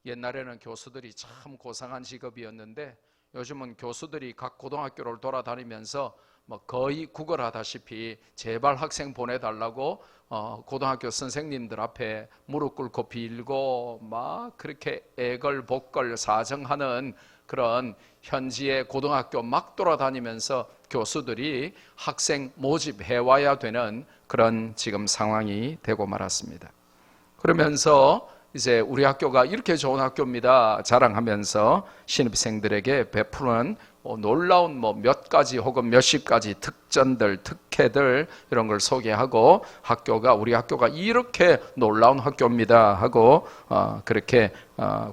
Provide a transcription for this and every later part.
옛날에는 교수들이 참 고상한 직업이었는데 요즘은 교수들이 각 고등학교를 돌아다니면서 뭐 거의 구걸하다시피 제발 학생 보내달라고 고등학교 선생님들 앞에 무릎 꿇고 빌고 막 그렇게 애걸복걸 사정하는 그런 현지의 고등학교 막 돌아다니면서 교수들이 학생 모집해 와야 되는 그런 지금 상황이 되고 말았습니다. 그러면서 이제 우리 학교가 이렇게 좋은 학교입니다 자랑하면서 신입생들에게 베푸는 놀라운 몇 가지 혹은 몇십 가지 특전들, 특혜들 이런 걸 소개하고 우리 학교가 이렇게 놀라운 학교입니다 하고 그렇게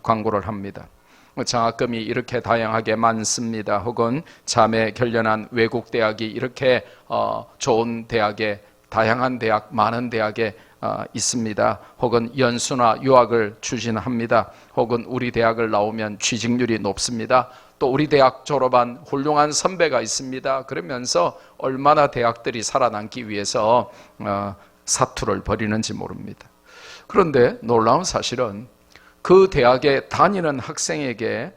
광고를 합니다. 장학금이 이렇게 다양하게 많습니다. 혹은 자매 결연한 외국 대학이 이렇게 좋은 대학에 다양한 대학, 많은 대학에 있습니다. 혹은 연수나 유학을 추진합니다. 혹은 우리 대학을 나오면 취직률이 높습니다. 또 우리 대학 졸업한 훌륭한 선배가 있습니다. 그러면서 얼마나 대학들이 살아남기 위해서 사투를 벌이는지 모릅니다. 그런데 놀라운 사실은 그 대학에 다니는 학생에게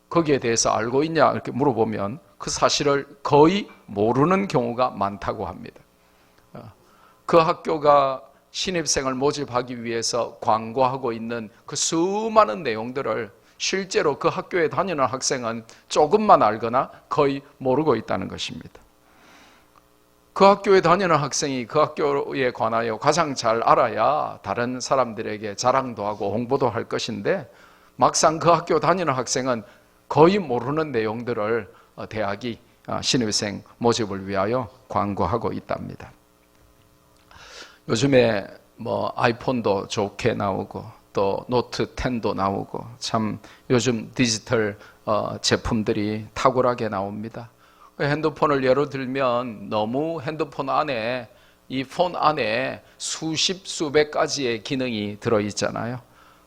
거기에 대해서 알고 있냐 이렇게 물어보면 그 사실을 거의 모르는 경우가 많다고 합니다. 그 학교가 신입생을 모집하기 위해서 광고하고 있는 그 수많은 내용들을 실제로 그 학교에 다니는 학생은 조금만 알거나 거의 모르고 있다는 것입니다. 그 학교에 다니는 학생이 그 학교에 관하여 가장 잘 알아야 다른 사람들에게 자랑도 하고 홍보도 할 것인데 막상 그 학교 다니는 학생은 거의 모르는 내용들을 대학이 신입생 모집을 위하여 광고하고 있답니다. 요즘에 아이폰도 좋게 나오고 또 노트 10도 나오고 참 요즘 디지털 제품들이 탁월하게 나옵니다. 핸드폰을 예로 들면 너무 핸드폰 안에 이 폰 안에 수십 수백 가지의 기능이 들어있잖아요.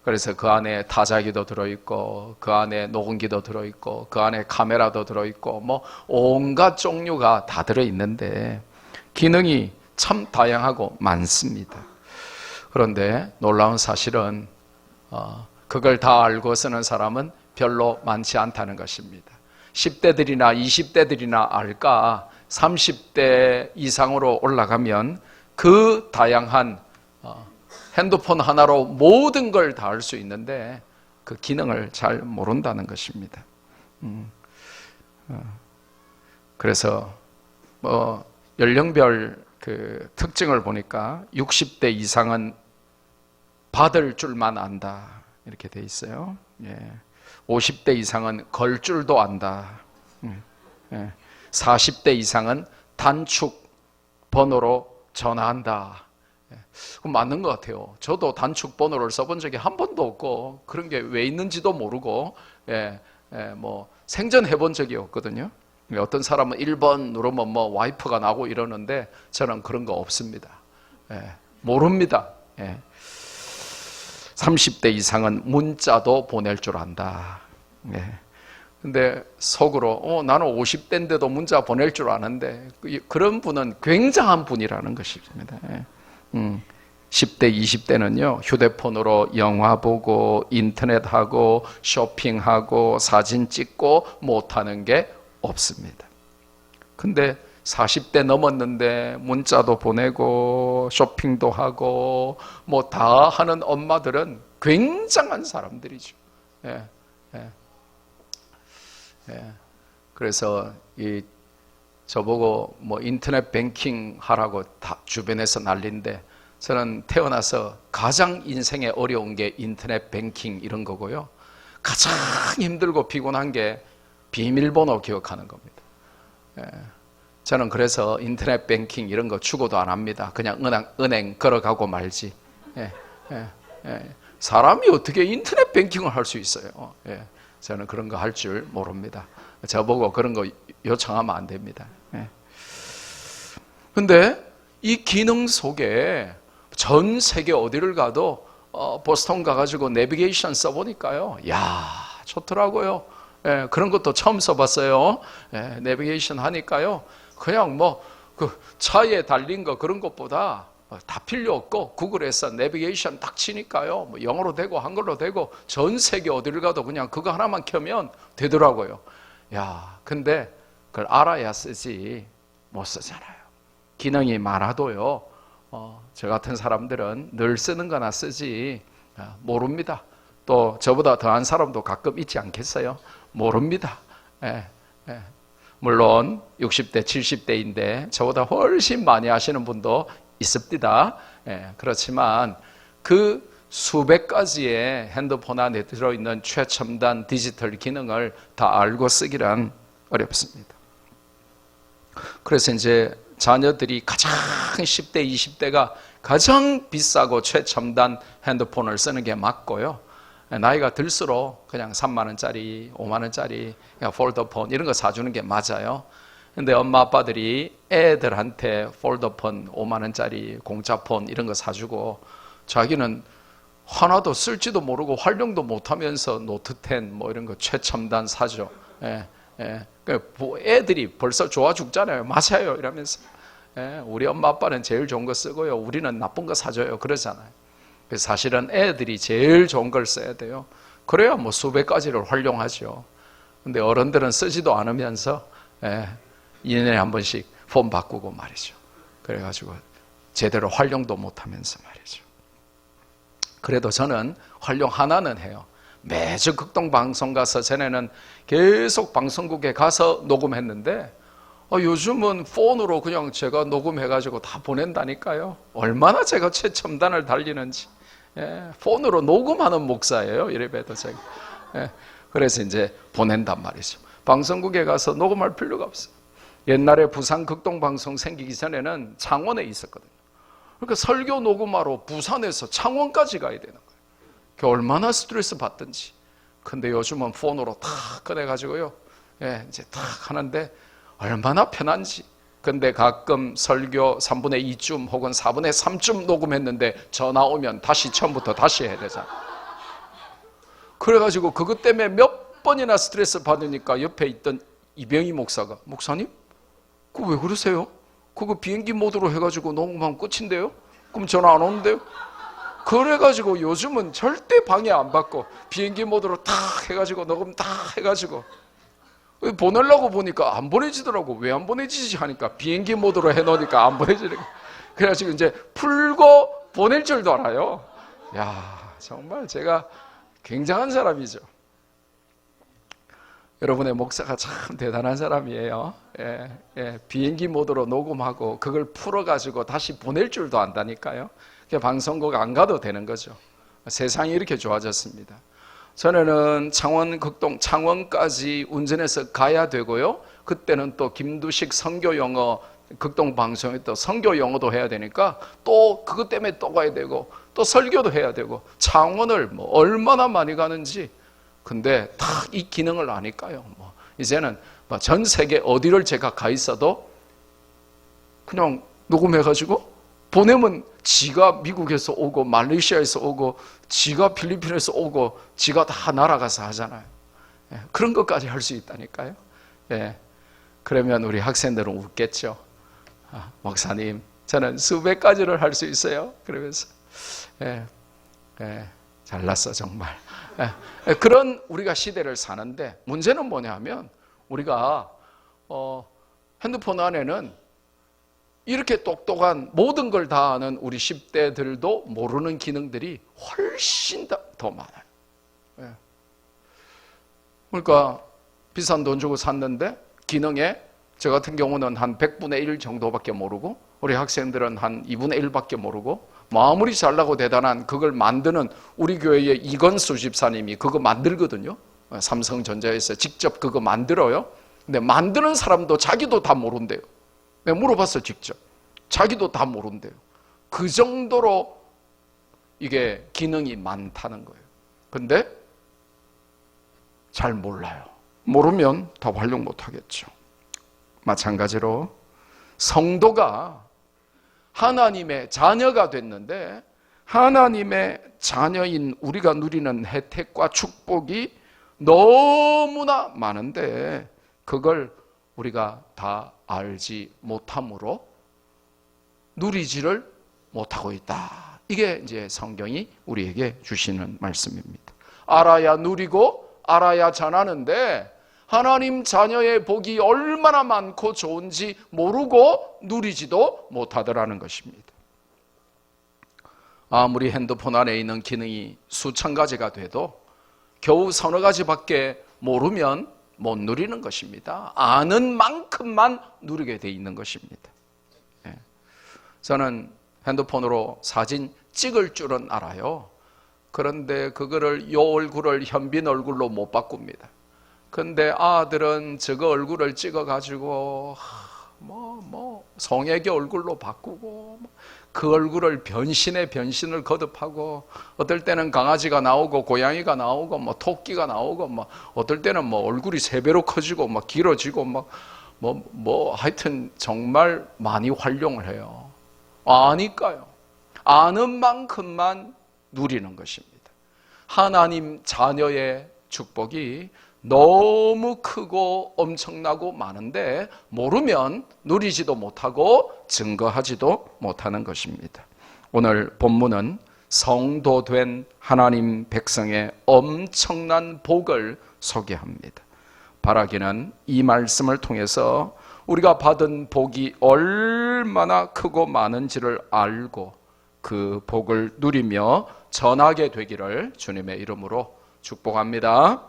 그래서 그 안에 타자기도 들어있고 그 안에 녹음기도 들어있고 그 안에 카메라도 들어있고 온갖 종류가 다 들어있는데 기능이 참 다양하고 많습니다. 그런데 놀라운 사실은 그걸 다 알고 쓰는 사람은 별로 많지 않다는 것입니다. 10대들이나 20대들이나 알까 30대 이상으로 올라가면 그 다양한 핸드폰 하나로 모든 걸 다 알 수 있는데 그 기능을 잘 모른다는 것입니다. 그래서 연령별 그 특징을 보니까 60대 이상은 받을 줄만 안다 이렇게 돼 있어요. 50대 이상은 걸 줄도 안다. 40대 이상은 단축 번호로 전화한다. 맞는 것 같아요. 저도 단축 번호를 써본 적이 한 번도 없고 그런 게 왜 있는지도 모르고 생전 해본 적이 없거든요. 어떤 사람은 1번 누르면 와이프가 나고 이러는데 저는 그런 거 없습니다. 모릅니다. 30대 이상은 문자도 보낼 줄 안다. 근데 속으로 나는 50대인데도 문자 보낼 줄 아는데 그런 분은 굉장한 분이라는 것입니다. 10대, 20대는요 휴대폰으로 영화 보고 인터넷하고 쇼핑하고 사진 찍고 못하는 게 없습니다. 근데 40대 넘었는데 문자도 보내고 쇼핑도 하고 다 하는 엄마들은 굉장한 사람들이죠. 그래서 저보고 인터넷 뱅킹 하라고 다 주변에서 난리인데 저는 태어나서 가장 인생에 어려운 게 인터넷 뱅킹 이런 거고요. 가장 힘들고 피곤한 게 비밀번호 기억하는 겁니다. 저는 그래서 인터넷 뱅킹 이런 거 추구도 안 합니다. 그냥 은행 걸어가고 말지. 사람이 어떻게 인터넷 뱅킹을 할 수 있어요? 저는 그런 거 할 줄 모릅니다. 저보고 그런 거 요청하면 안 됩니다. 근데 이 기능 속에 전 세계 어디를 가도 보스턴 가가지고 내비게이션 써보니까요. 야 좋더라고요. 그런 것도 처음 써봤어요. 내비게이션 하니까요. 그냥 그 차에 달린 거 그런 것보다 다 필요 없고 구글에서 내비게이션 딱 치니까요, 뭐 영어로 되고 한글로 되고 전 세계 어디를 가도 그냥 그거 하나만 켜면 되더라고요. 야, 근데 그걸 알아야 쓰지 못 쓰잖아요. 기능이 많아도요, 저 같은 사람들은 늘 쓰는 거나 쓰지 모릅니다. 또 저보다 더한 사람도 가끔 있지 않겠어요? 모릅니다. 예, 예. 물론 60대, 70대인데 저보다 훨씬 많이 하시는 분도 있습니다. 예, 그렇지만 그 수백 가지의 핸드폰 안에 들어있는 최첨단 디지털 기능을 다 알고 쓰기란 어렵습니다. 그래서 이제 자녀들이 가장 10대, 20대가 가장 비싸고 최첨단 핸드폰을 쓰는 게 맞고요. 나이가 들수록 그냥 3만 원짜리, 5만 원짜리 폴더폰 이런 거 사주는 게 맞아요. 근데 엄마 아빠들이 애들한테 폴더폰 5만 원짜리 공짜폰 이런 거 사주고 자기는 하나도 쓸지도 모르고 활용도 못하면서 노트 10 뭐 이런 거 최첨단 사죠. 예, 예. 애들이 벌써 좋아 죽잖아요. 맞아요 이러면서. 예, 우리 엄마 아빠는 제일 좋은 거 쓰고요, 우리는 나쁜 거 사줘요 그러잖아요. 그래서 사실은 애들이 제일 좋은 걸 써야 돼요. 그래야 뭐 수백 가지를 활용하죠. 근데 어른들은 쓰지도 않으면서 2년에 한 번씩 폰 바꾸고 말이죠. 그래가지고 제대로 활용도 못하면서 말이죠. 그래도 저는 활용 하나는 해요. 매주 극동방송 가서 전에는 계속 방송국에 가서 녹음했는데 요즘은 폰으로 그냥 제가 녹음해가지고 다 보낸다니까요. 얼마나 제가 최첨단을 달리는지. 폰으로 녹음하는 목사예요. 이래봬도 제가. 그래서 이제 보낸단 말이죠. 방송국에 가서 녹음할 필요가 없어요. 옛날에 부산 극동방송 생기기 전에는 창원에 있었거든요. 그러니까 설교 녹음하러 부산에서 창원까지 가야 되는 거예요. 그게 얼마나 스트레스 받든지. 근데 요즘은 폰으로 탁 꺼내가지고요, 이제 탁 하는데 얼마나 편한지. 근데 가끔 설교 3분의 2쯤 혹은 4분의 3쯤 녹음했는데 전화 오면 다시 처음부터 다시 해야 되잖아. 그래가지고 그것 때문에 몇 번이나 스트레스 받으니까 옆에 있던 이병희 목사가, 목사님? 그거 왜 그러세요? 그거 비행기 모드로 해가지고 녹음하면 끝인데요? 그럼 전화 안 오는데요? 그래가지고 요즘은 절대 방해 안 받고 비행기 모드로 탁 해가지고 녹음 탁 해가지고 보내려고 보니까 안 보내지더라고. 왜 안 보내지지 하니까 비행기 모드로 해놓으니까 안 보내지더라고. 그래가지고 이제 풀고 보낼 줄도 알아요. 야, 정말 제가 굉장한 사람이죠. 여러분의 목사가 참 대단한 사람이에요. 비행기 모드로 녹음하고 그걸 풀어가지고 다시 보낼 줄도 안다니까요. 방송국 안 가도 되는 거죠. 세상이 이렇게 좋아졌습니다. 전에는 창원 극동 창원까지 운전해서 가야 되고요. 그때는 또 김두식 선교 영어 극동 방송에 또 선교 영어도 해야 되니까 또 그것 때문에 또 가야 되고 또 설교도 해야 되고 창원을 뭐 얼마나 많이 가는지. 근데 다 이 기능을 아니까요. 뭐 이제는 전 세계 어디를 제가 가 있어도 그냥 녹음해가지고 보내면 지가 미국에서 오고 말레이시아에서 오고 지가 필리핀에서 오고 지가 다 날아가서 하잖아요. 그런 것까지 할 수 있다니까요. 그러면 우리 학생들은 웃겠죠. 목사님, 저는 수백 가지를 할 수 있어요. 그러면서 잘났어 정말. 그런 우리가 시대를 사는데 문제는 뭐냐 하면 우리가 핸드폰 안에는 이렇게 똑똑한 모든 걸 다 아는 우리 10대들도 모르는 기능들이 훨씬 더 많아요. 그러니까 비싼 돈 주고 샀는데 기능에 저 같은 경우는 한 100분의 1 정도밖에 모르고 우리 학생들은 한 2분의 1밖에 모르고 아무리 잘나고 대단한 그걸 만드는 우리 교회의 이건수 집사님이 그거 만들거든요. 삼성전자에서 직접 그거 만들어요. 근데 만드는 사람도 자기도 다 모른대요. 내가 물어봤어요, 직접. 자기도 다 모른대요. 그 정도로 이게 기능이 많다는 거예요. 근데 잘 몰라요. 모르면 다 활용 못 하겠죠. 마찬가지로 성도가 하나님의 자녀가 됐는데 하나님의 자녀인 우리가 누리는 혜택과 축복이 너무나 많은데 그걸 우리가 다 알지 못함으로 누리지를 못하고 있다. 이게 이제 성경이 우리에게 주시는 말씀입니다. 알아야 누리고 알아야 전하는데 하나님 자녀의 복이 얼마나 많고 좋은지 모르고 누리지도 못하더라는 것입니다. 아무리 핸드폰 안에 있는 기능이 수천 가지가 돼도 겨우 서너 가지밖에 모르면 못 누리는 것입니다. 아는 만큼만 누리게 돼 있는 것입니다. 저는 핸드폰으로 사진 찍을 줄은 알아요. 그런데 그거를 요 얼굴을 현빈 얼굴로 못 바꿉니다. 근데 아들은 저거 얼굴을 찍어가지고 송혜교 얼굴로 바꾸고 그 얼굴을 변신을 거듭하고 어떨 때는 강아지가 나오고 고양이가 나오고 토끼가 나오고 어떨 때는 얼굴이 3배로 커지고 길어지고 하여튼 정말 많이 활용을 해요. 아니까요. 아는 만큼만 누리는 것입니다. 하나님 자녀의 축복이 너무 크고 엄청나고 많은데 모르면 누리지도 못하고 증거하지도 못하는 것입니다. 오늘 본문은 성도된 하나님 백성의 엄청난 복을 소개합니다. 바라기는 이 말씀을 통해서 우리가 받은 복이 얼마나 크고 많은지를 알고 그 복을 누리며 전하게 되기를 주님의 이름으로 축복합니다.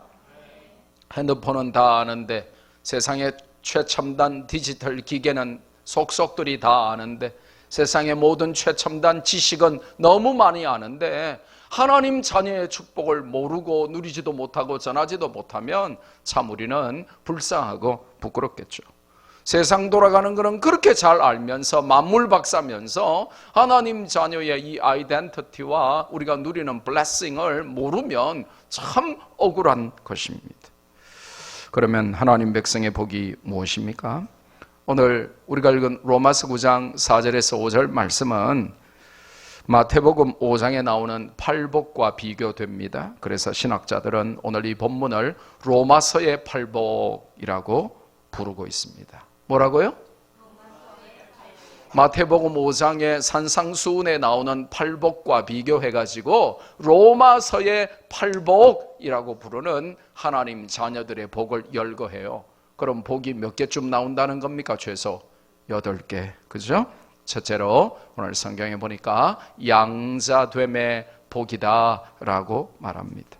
핸드폰은 다 아는데, 세상의 최첨단 디지털 기계는 속속들이 다 아는데, 세상의 모든 최첨단 지식은 너무 많이 아는데 하나님 자녀의 축복을 모르고 누리지도 못하고 전하지도 못하면 참 우리는 불쌍하고 부끄럽겠죠. 세상 돌아가는 것은 그렇게 잘 알면서 만물박사면서 하나님 자녀의 이 아이덴티티와 우리가 누리는 블레싱을 모르면 참 억울한 것입니다. 그러면 하나님 백성의 복이 무엇입니까? 오늘 우리가 읽은 로마서 9장 4절에서 5절 말씀은 마태복음 5장에 나오는 팔복과 비교됩니다. 그래서 신학자들은 오늘 이 본문을 로마서의 팔복이라고 부르고 있습니다. 뭐라고요? 마태복음 5장의 산상수훈에 나오는 팔복과 비교해가지고 로마서의 팔복이라고 부르는 하나님 자녀들의 복을 열거해요. 그럼 복이 몇 개쯤 나온다는 겁니까? 최소 8개. 그죠? 첫째로 오늘 성경에 보니까 양자됨의 복이다라고 말합니다.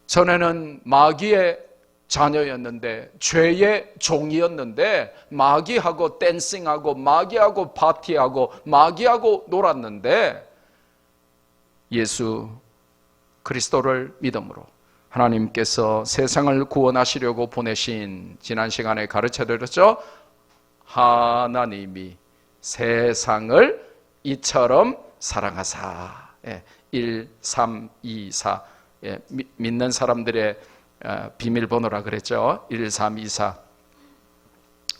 전에는 마귀의 자녀였는데, 죄의 종이었는데, 마귀하고 댄싱하고 마귀하고 파티하고 마귀하고 놀았는데, 예수 그리스도를 믿음으로 하나님께서 세상을 구원하시려고 보내신, 지난 시간에 가르쳐드렸죠? 하나님이 세상을 이처럼 사랑하사. 1, 3, 2, 4. 믿는 사람들의 비밀번호라 그랬죠. 1324.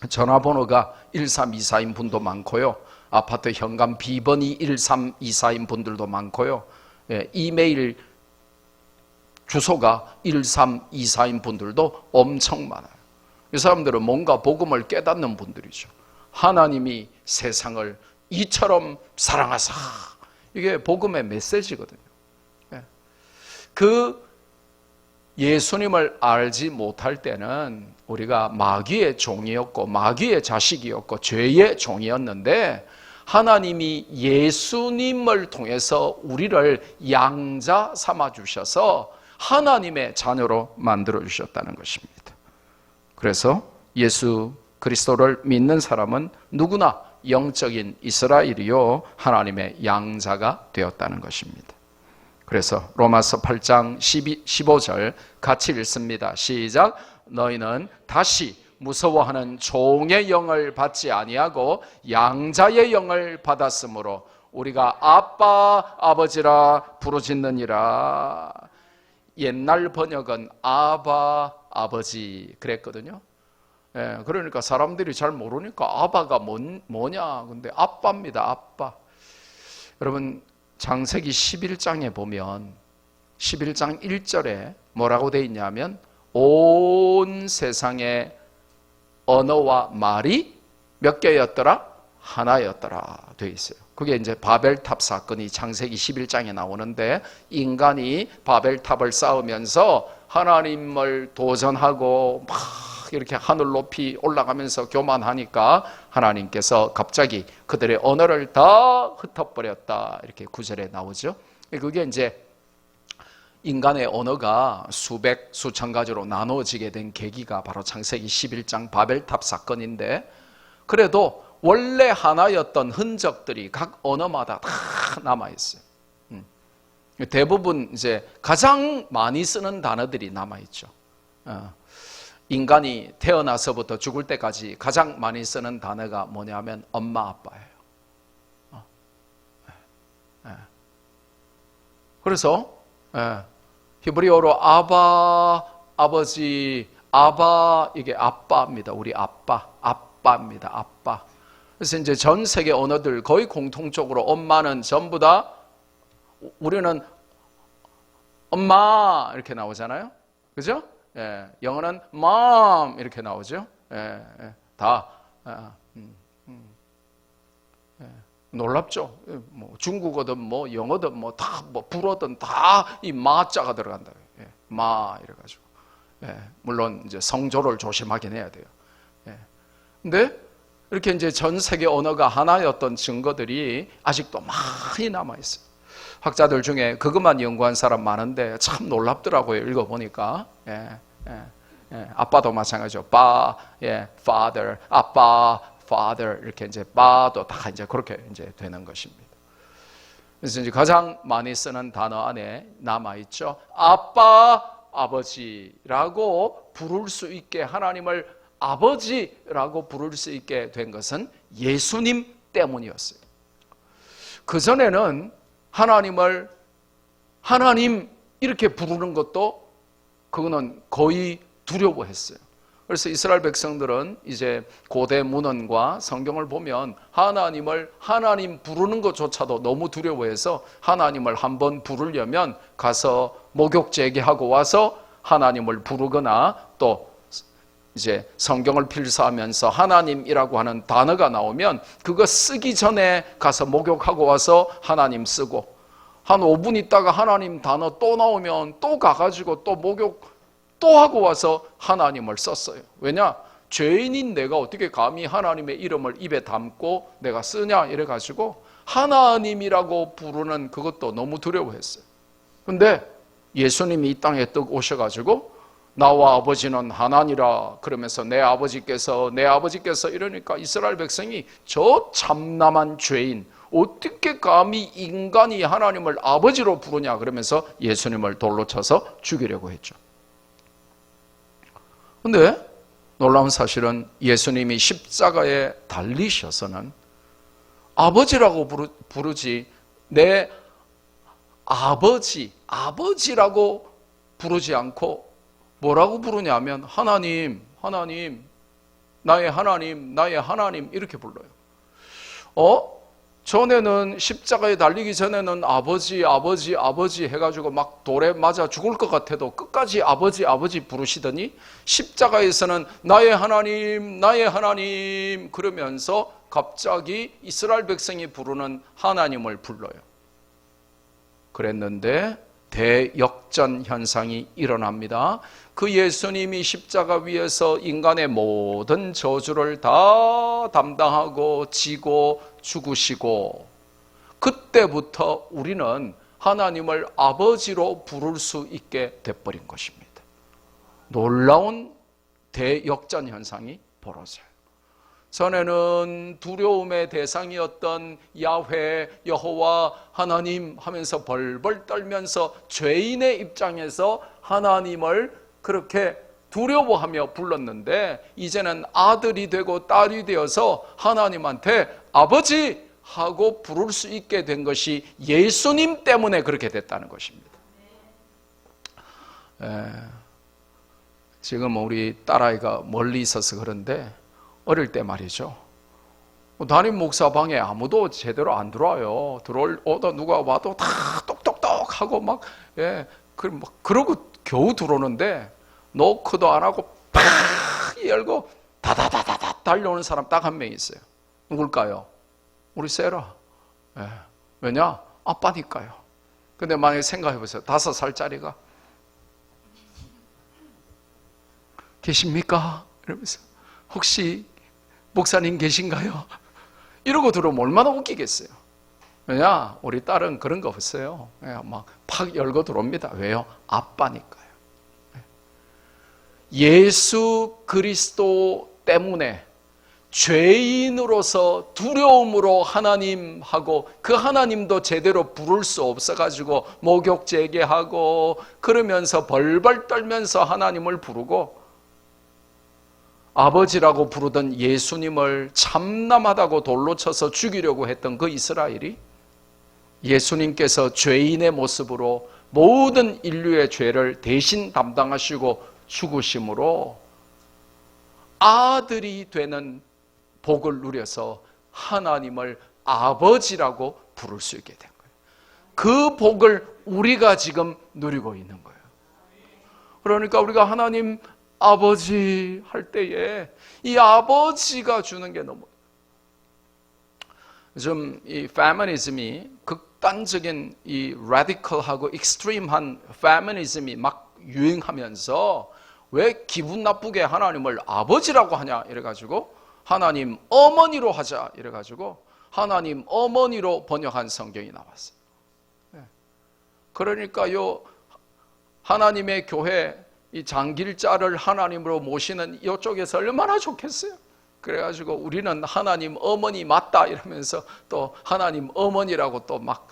전화번호가 1324인 분도 많고요. 아파트 현관 비번이 1324인 분들도 많고요. 이메일 주소가 1324인 분들도 엄청 많아요. 이 사람들은 뭔가 복음을 깨닫는 분들이죠. 하나님이 세상을 이처럼 사랑하사. 이게 복음의 메시지거든요. 그 예수님을 알지 못할 때는 우리가 마귀의 종이었고 마귀의 자식이었고 죄의 종이었는데, 하나님이 예수님을 통해서 우리를 양자 삼아 주셔서 하나님의 자녀로 만들어 주셨다는 것입니다. 그래서 예수 그리스도를 믿는 사람은 누구나 영적인 이스라엘이요 하나님의 양자가 되었다는 것입니다. 그래서 로마서 8장 15절 같이 읽습니다. 시작. 너희는 다시 무서워하는 종의 영을 받지 아니하고 양자의 영을 받았으므로 우리가 아빠 아버지라 부르짖느니라. 옛날 번역은 아바 아버지 그랬거든요. 그러니까 사람들이 잘 모르니까 아바가 뭐냐, 근데 아빠입니다. 아빠. 여러분, 창세기 11장에 보면 11장 1절에 뭐라고 되어 있냐면 온 세상의 언어와 말이 몇 개였더라? 하나였더라 되어 있어요. 그게 이제 바벨탑 사건이 창세기 11장에 나오는데, 인간이 바벨탑을 쌓으면서 하나님을 도전하고 막 이렇게 하늘 높이 올라가면서 교만하니까 하나님께서 갑자기 그들의 언어를 다 흩어버렸다, 이렇게 9절에 나오죠. 그게 이제 인간의 언어가 수백 수천 가지로 나누어지게 된 계기가 바로 창세기 11장 바벨탑 사건인데, 그래도 원래 하나였던 흔적들이 각 언어마다 다 남아있어요. 대부분 이제 가장 많이 쓰는 단어들이 남아있죠. 인간이 태어나서부터 죽을 때까지 가장 많이 쓰는 단어가 뭐냐면 엄마, 아빠예요. 그래서 히브리어로 아바, 아버지, 아바, 이게 아빠입니다. 우리 아빠입니다. 아빠. 그래서 이제 전 세계 언어들 거의 공통적으로 엄마는 전부 다, 우리는 엄마 이렇게 나오잖아요. 그죠? 영어는 mom 이렇게 나오죠. 다 놀랍죠. 뭐 중국어든 뭐 영어든 뭐 다 뭐 불어든 다 이 마자가 들어간다. 마 이래가지고. 물론 이제 성조를 조심하긴 해야 돼요. 근데 이렇게 이제 전 세계 언어가 하나였던 증거들이 아직도 많이 남아 있어요. 학자들 중에 그것만 연구한 사람 많은데 참 놀랍더라고요. 읽어보니까. 아빠도 마찬가지죠. 빠, father, 아빠, father 이렇게 이제 빠도 다 이제 그렇게 이제 되는 것입니다. 그래서 이제 가장 많이 쓰는 단어 안에 남아 있죠. 아빠, 아버지라고 부를 수 있게, 하나님을 아버지라고 부를 수 있게 된 것은 예수님 때문이었어요. 그전에는 하나님을 하나님 이렇게 부르는 것도 그거는 거의 두려워했어요. 그래서 이스라엘 백성들은 이제 고대 문헌과 성경을 보면 하나님을 하나님 부르는 것조차도 너무 두려워해서 하나님을 한번 부르려면 가서 목욕 제기하고 와서 하나님을 부르거나, 또 이제 성경을 필사하면서 하나님이라고 하는 단어가 나오면 그거 쓰기 전에 가서 목욕하고 와서 하나님 쓰고, 한 5분 있다가 하나님 단어 또 나오면 또 가가지고 또 목욕 또 하고 와서 하나님을 썼어요. 왜냐? 죄인인 내가 어떻게 감히 하나님의 이름을 입에 담고 내가 쓰냐 이래가지고 하나님이라고 부르는 그것도 너무 두려워했어요. 근데 예수님이 이 땅에 떡 오셔가지고 나와 아버지는 하나니라 그러면서 내 아버지께서 이러니까 이스라엘 백성이 저 참남한 죄인, 어떻게 감히 인간이 하나님을 아버지로 부르냐 그러면서 예수님을 돌로 쳐서 죽이려고 했죠. 근데 놀라운 사실은 예수님이 십자가에 달리셔서는 아버지라고 부르지 내 아버지라고 부르지 않고 뭐라고 부르냐면 하나님, 나의 하나님 이렇게 불러요. 전에는 십자가에 달리기 전에는 아버지 해가지고 막 돌에 맞아 죽을 것 같아도 끝까지 아버지 부르시더니 십자가에서는 나의 하나님 그러면서 갑자기 이스라엘 백성이 부르는 하나님을 불러요. 그랬는데 대역전 현상이 일어납니다. 그 예수님이 십자가 위에서 인간의 모든 저주를 다 담당하고 지고 죽으시고, 그때부터 우리는 하나님을 아버지로 부를 수 있게 돼버린 것입니다. 놀라운 대역전 현상이 벌어져요. 전에는 두려움의 대상이었던 야훼, 여호와, 하나님 하면서 벌벌 떨면서 죄인의 입장에서 하나님을 그렇게 두려워하며 불렀는데, 이제는 아들이 되고 딸이 되어서 하나님한테 아버지 하고 부를 수 있게 된 것이 예수님 때문에 그렇게 됐다는 것입니다. 지금 우리 딸아이가 멀리 있어서 그런데 어릴 때 말이죠, 담임 목사 방에 아무도 제대로 안 들어와요. 들어오다 누가 와도 다 똑똑똑 하고 막 그러고 겨우 들어오는데 노크도 안 하고 팍 열고 다다다다다 달려오는 사람 딱 한 명 있어요. 누굴까요? 우리 세라. 예. 왜냐? 아빠니까요. 근데 만약에 생각해 보세요. 5살짜리가 계십니까? 이러면서 혹시 목사님 계신가요? 이러고 들어오면 얼마나 웃기겠어요. 왜냐? 우리 딸은 그런 거 없어요. 막 팍 열고 들어옵니다. 왜요? 아빠니까요. 예수 그리스도 때문에 죄인으로서 두려움으로 하나님하고 그 하나님도 제대로 부를 수 없어가지고 목욕 재개하고 그러면서 벌벌 떨면서 하나님을 부르고 아버지라고 부르던 예수님을 참남하다고 돌로 쳐서 죽이려고 했던 그 이스라엘이 예수님께서 죄인의 모습으로 모든 인류의 죄를 대신 담당하시고 죽으심으로 아들이 되는 복을 누려서 하나님을 아버지라고 부를 수 있게 된 거예요. 그 복을 우리가 지금 누리고 있는 거예요. 그러니까 우리가 하나님 아버지 할 때에 이 아버지가 주는 게 너무 좀 이 페미니즘이 극단적인 이 라디컬하고 익스트림한 페미니즘이 막 유행하면서 왜 기분 나쁘게 하나님을 아버지라고 하냐 이래가지고 하나님 어머니로 하자 이래가지고 하나님 어머니로 번역한 성경이 나왔어요. 그러니까 요 하나님의 교회 이 장길자를 하나님으로 모시는 이쪽에서 얼마나 좋겠어요. 그래가지고 우리는 하나님 어머니 맞다 이러면서 또 하나님 어머니라고 또 막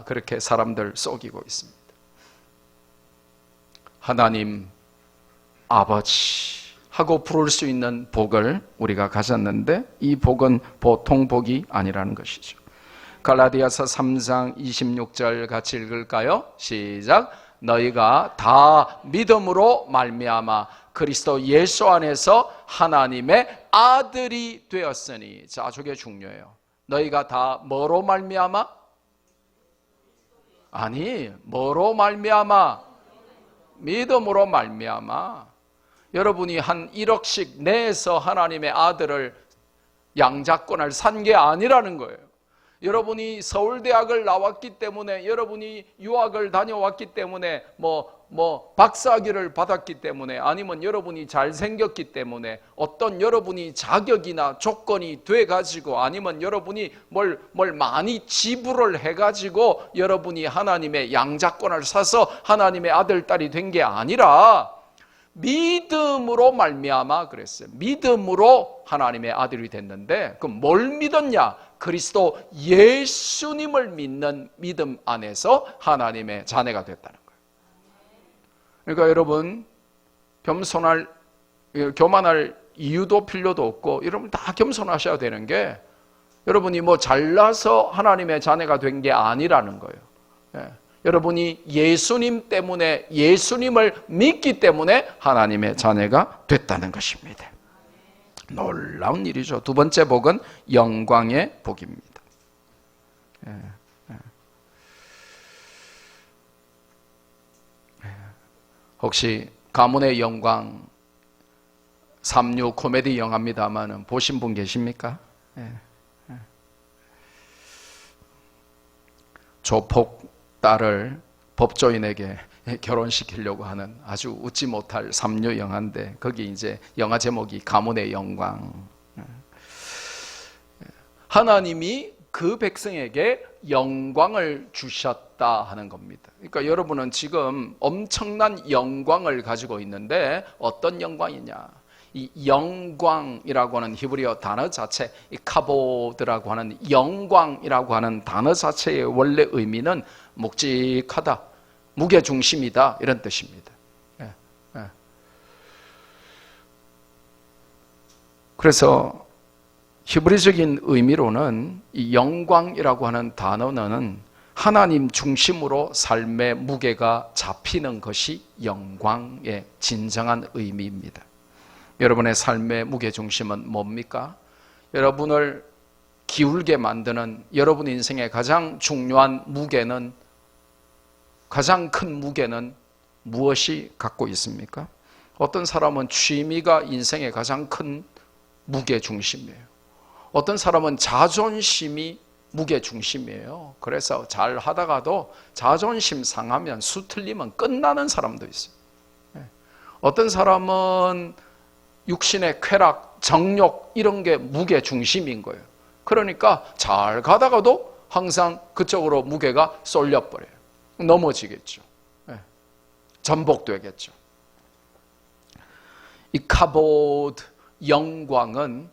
그렇게 사람들 속이고 있습니다. 하나님 아버지 하고 부를 수 있는 복을 우리가 가졌는데 이 복은 보통 복이 아니라는 것이죠. 갈라디아서 3장 26절 같이 읽을까요? 시작. 너희가 다 믿음으로 말미암아 그리스도 예수 안에서 하나님의 아들이 되었으니. 자, 저게 중요해요. 너희가 다 뭐로 말미암아? 아니, 뭐로 말미암아? 믿음으로 말미암아. 여러분이 한 1억씩 내서 하나님의 아들을 양자권을 산 게 아니라는 거예요. 여러분이 서울대학을 나왔기 때문에, 여러분이 유학을 다녀왔기 때문에, 박사학위를 받았기 때문에, 아니면 여러분이 잘생겼기 때문에, 어떤 여러분이 자격이나 조건이 돼가지고, 아니면 여러분이 뭘 많이 지불을 해가지고, 여러분이 하나님의 양자권을 사서 하나님의 아들, 딸이 된 게 아니라, 믿음으로 말미암아 그랬어요. 믿음으로 하나님의 아들이 됐는데, 그럼 뭘 믿었냐? 그리스도 예수님을 믿는 믿음 안에서 하나님의 자녀가 됐다는 거예요. 그러니까 여러분 교만할 이유도 필요도 없고, 여러분 다 겸손하셔야 되는 게, 여러분이 잘나서 하나님의 자녀가 된 게 아니라는 거예요. 여러분이 예수님 때문에, 예수님을 믿기 때문에 하나님의 자녀가 됐다는 것입니다. 놀라운 일이죠. 두 번째 복은 영광의 복입니다. 혹시 가문의 영광 36 코미디 영화입니다만 보신 분 계십니까? 조폭 딸을 법조인에게 결혼시키려고 하는 아주 웃지 못할 삼류 영화인데, 거기 이제 영화 제목이 가문의 영광. 하나님이 그 백성에게 영광을 주셨다 하는 겁니다. 그러니까 여러분은 지금 엄청난 영광을 가지고 있는데, 어떤 영광이냐? 이 영광이라고 하는 히브리어 단어 자체, 이 카보드라고 하는 영광이라고 하는 단어 자체의 원래 의미는 묵직하다, 무게중심이다, 이런 뜻입니다. 그래서 히브리적인 의미로는 이 영광이라고 하는 단어는 하나님 중심으로 삶의 무게가 잡히는 것이 영광의 진정한 의미입니다. 여러분의 삶의 무게중심은 뭡니까? 여러분을 기울게 만드는, 여러분 인생의 가장 중요한 무게는, 가장 큰 무게는 무엇이 갖고 있습니까? 어떤 사람은 취미가 인생의 가장 큰 무게중심이에요. 어떤 사람은 자존심이 무게 중심이에요. 그래서 잘 하다가도 자존심 상하면 수 틀리면 끝나는 사람도 있어요. 어떤 사람은 육신의 쾌락, 정욕 이런 게 무게 중심인 거예요. 그러니까 잘 가다가도 항상 그쪽으로 무게가 쏠려버려요. 넘어지겠죠. 전복되겠죠. 이 카보드, 영광은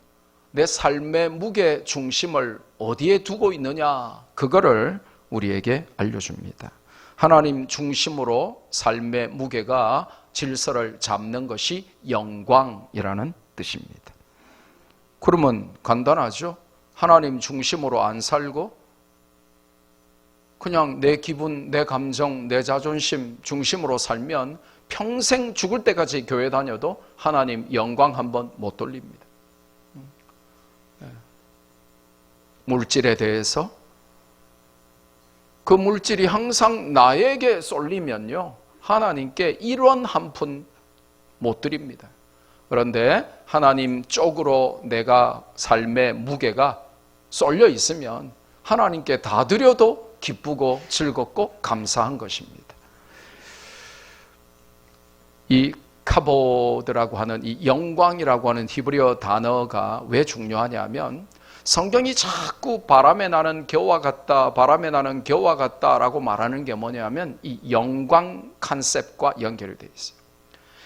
내 삶의 무게 중심을 어디에 두고 있느냐, 그거를 우리에게 알려줍니다. 하나님 중심으로 삶의 무게가 질서를 잡는 것이 영광이라는 뜻입니다. 그러면 간단하죠? 하나님 중심으로 안 살고 그냥 내 기분, 내 감정, 내 자존심 중심으로 살면 평생 죽을 때까지 교회 다녀도 하나님 영광 한번 못 돌립니다. 물질에 대해서 그 물질이 항상 나에게 쏠리면요, 하나님께 1원 한 푼 못 드립니다. 그런데 하나님 쪽으로 내가 삶의 무게가 쏠려 있으면 하나님께 다 드려도 기쁘고 즐겁고 감사한 것입니다. 이 카보드라고 하는 이 영광이라고 하는 히브리어 단어가 왜 중요하냐면, 성경이 자꾸 바람에 나는 겨와 같다, 바람에 나는 겨와 같다라고 말하는 게 뭐냐면 이 영광 컨셉과 연결이 되어 있어요.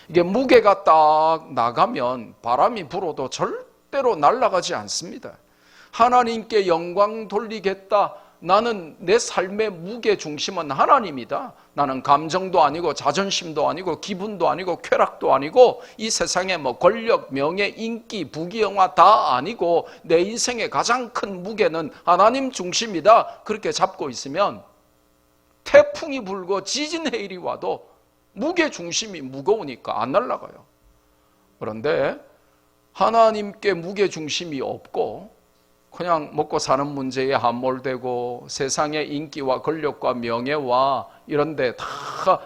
이게 무게가 딱 나가면 바람이 불어도 절대로 날아가지 않습니다. 하나님께 영광 돌리겠다. 나는 내 삶의 무게 중심은 하나님이다. 나는 감정도 아니고 자존심도 아니고 기분도 아니고 쾌락도 아니고 이 세상에 뭐 권력, 명예, 인기, 부귀영화 다 아니고 내 인생의 가장 큰 무게는 하나님 중심이다. 그렇게 잡고 있으면 태풍이 불고 지진해일이 와도 무게 중심이 무거우니까 안 날아가요. 그런데 하나님께 무게 중심이 없고 그냥 먹고 사는 문제에 함몰되고 세상의 인기와 권력과 명예와 이런 데 다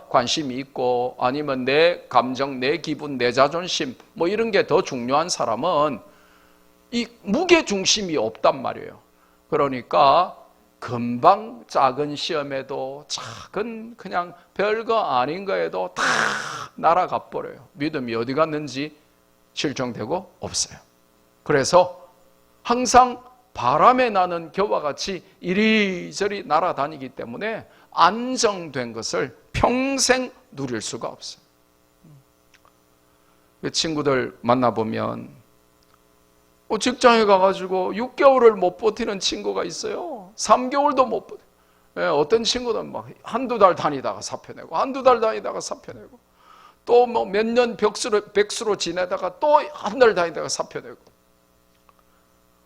관심이 있고, 아니면 내 감정, 내 기분, 내 자존심 뭐 이런 게 더 중요한 사람은 이 무게 중심이 없단 말이에요. 그러니까 금방 작은 시험에도 작은 그냥 별거 아닌 거에도 다 날아가 버려요. 믿음이 어디 갔는지 실종되고 없어요. 그래서 항상 바람에 나는 겨와 같이 이리저리 날아다니기 때문에 안정된 것을 평생 누릴 수가 없어요. 친구들 만나보면 직장에 가가지고 6개월을 못 버티는 친구가 있어요. 3개월도 못 버텨요. 어떤 친구는 막 한두 달 다니다가 사표 내고, 한두 달 다니다가 사표 내고, 또 뭐 몇 년 백수로 지내다가 또 한 달 다니다가 사표 내고,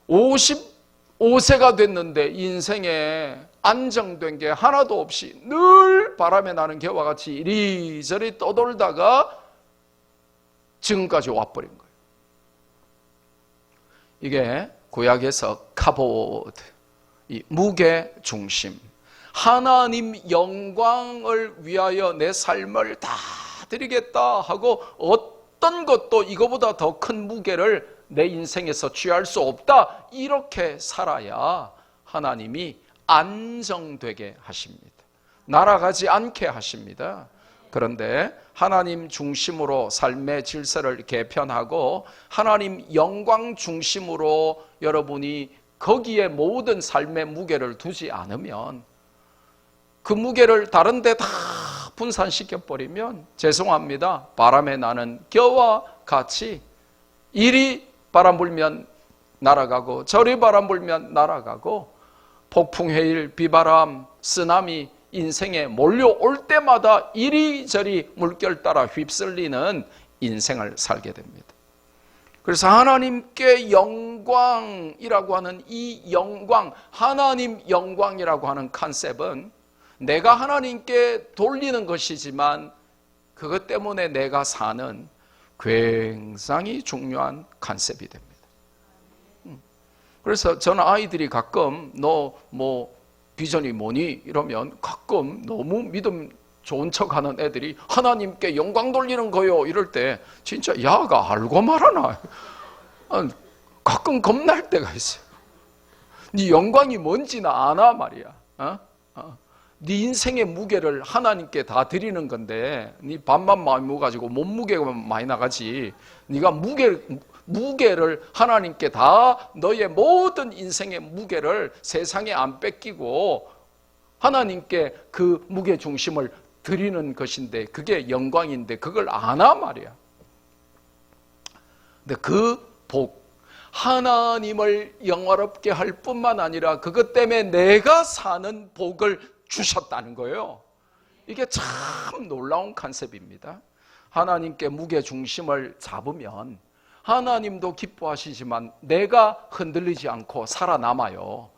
55세가 됐는데 인생에 안정된 게 하나도 없이 늘 바람에 나는 겨와 같이 이리저리 떠돌다가 지금까지 와버린 거예요. 이게 구약에서 카보드, 이 무게 중심, 하나님 영광을 위하여 내 삶을 다 드리겠다 하고 어떤 것도 이거보다 더 큰 무게를 내 인생에서 취할 수 없다, 이렇게 살아야 하나님이 안정되게 하십니다. 날아가지 않게 하십니다. 그런데 하나님 중심으로 삶의 질서를 개편하고 하나님 영광 중심으로 여러분이 거기에 모든 삶의 무게를 두지 않으면, 그 무게를 다른 데 다 분산시켜버리면 죄송합니다, 바람에 나는 겨와 같이 이리 바람 불면 날아가고 저리 바람 불면 날아가고, 폭풍해일, 비바람, 쓰나미 인생에 몰려올 때마다 이리저리 물결 따라 휩쓸리는 인생을 살게 됩니다. 그래서 하나님께 영광이라고 하는 이 영광, 하나님 영광이라고 하는 컨셉은 내가 하나님께 돌리는 것이지만 그것 때문에 내가 사는 굉장히 중요한 컨셉이 됩니다. 그래서 저는 아이들이 가끔 너 뭐 비전이 뭐니? 이러면 가끔 너무 믿음 좋은 척하는 애들이 하나님께 영광 돌리는 거요 이럴 때 진짜 야가 알고 말하나, 가끔 겁날 때가 있어요. 네 영광이 뭔지는 아나 말이야. 네 인생의 무게를 하나님께 다 드리는 건데 네 반만 많이 먹어가지고 몸무게가 많이 나가지. 네가 무게를 하나님께 다 너의 모든 인생의 무게를 세상에 안 뺏기고 하나님께 그 무게 중심을 드리는 것인데 그게 영광인데 그걸 아나 말이야. 근데 그 복, 하나님을 영화롭게 할 뿐만 아니라 그것 때문에 내가 사는 복을 주셨다는 거예요. 이게 참 놀라운 컨셉입니다. 하나님께 무게 중심을 잡으면 하나님도 기뻐하시지만 내가 흔들리지 않고 살아남아요.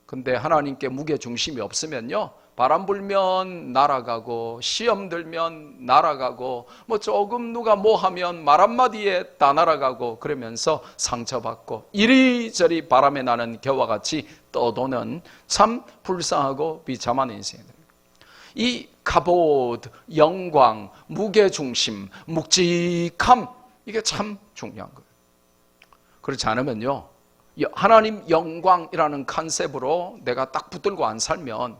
근데 하나님께 무게 중심이 없으면요, 바람 불면 날아가고 시험 들면 날아가고 뭐 조금 누가 뭐 하면 말 한마디에 다 날아가고 그러면서 상처받고 이리저리 바람에 나는 겨와 같이 떠도는 참 불쌍하고 비참한 인생입니다. 이 카보드, 영광, 무게중심, 묵직함, 이게 참 중요한 거예요. 그렇지 않으면요, 하나님 영광이라는 컨셉으로 내가 딱 붙들고 안 살면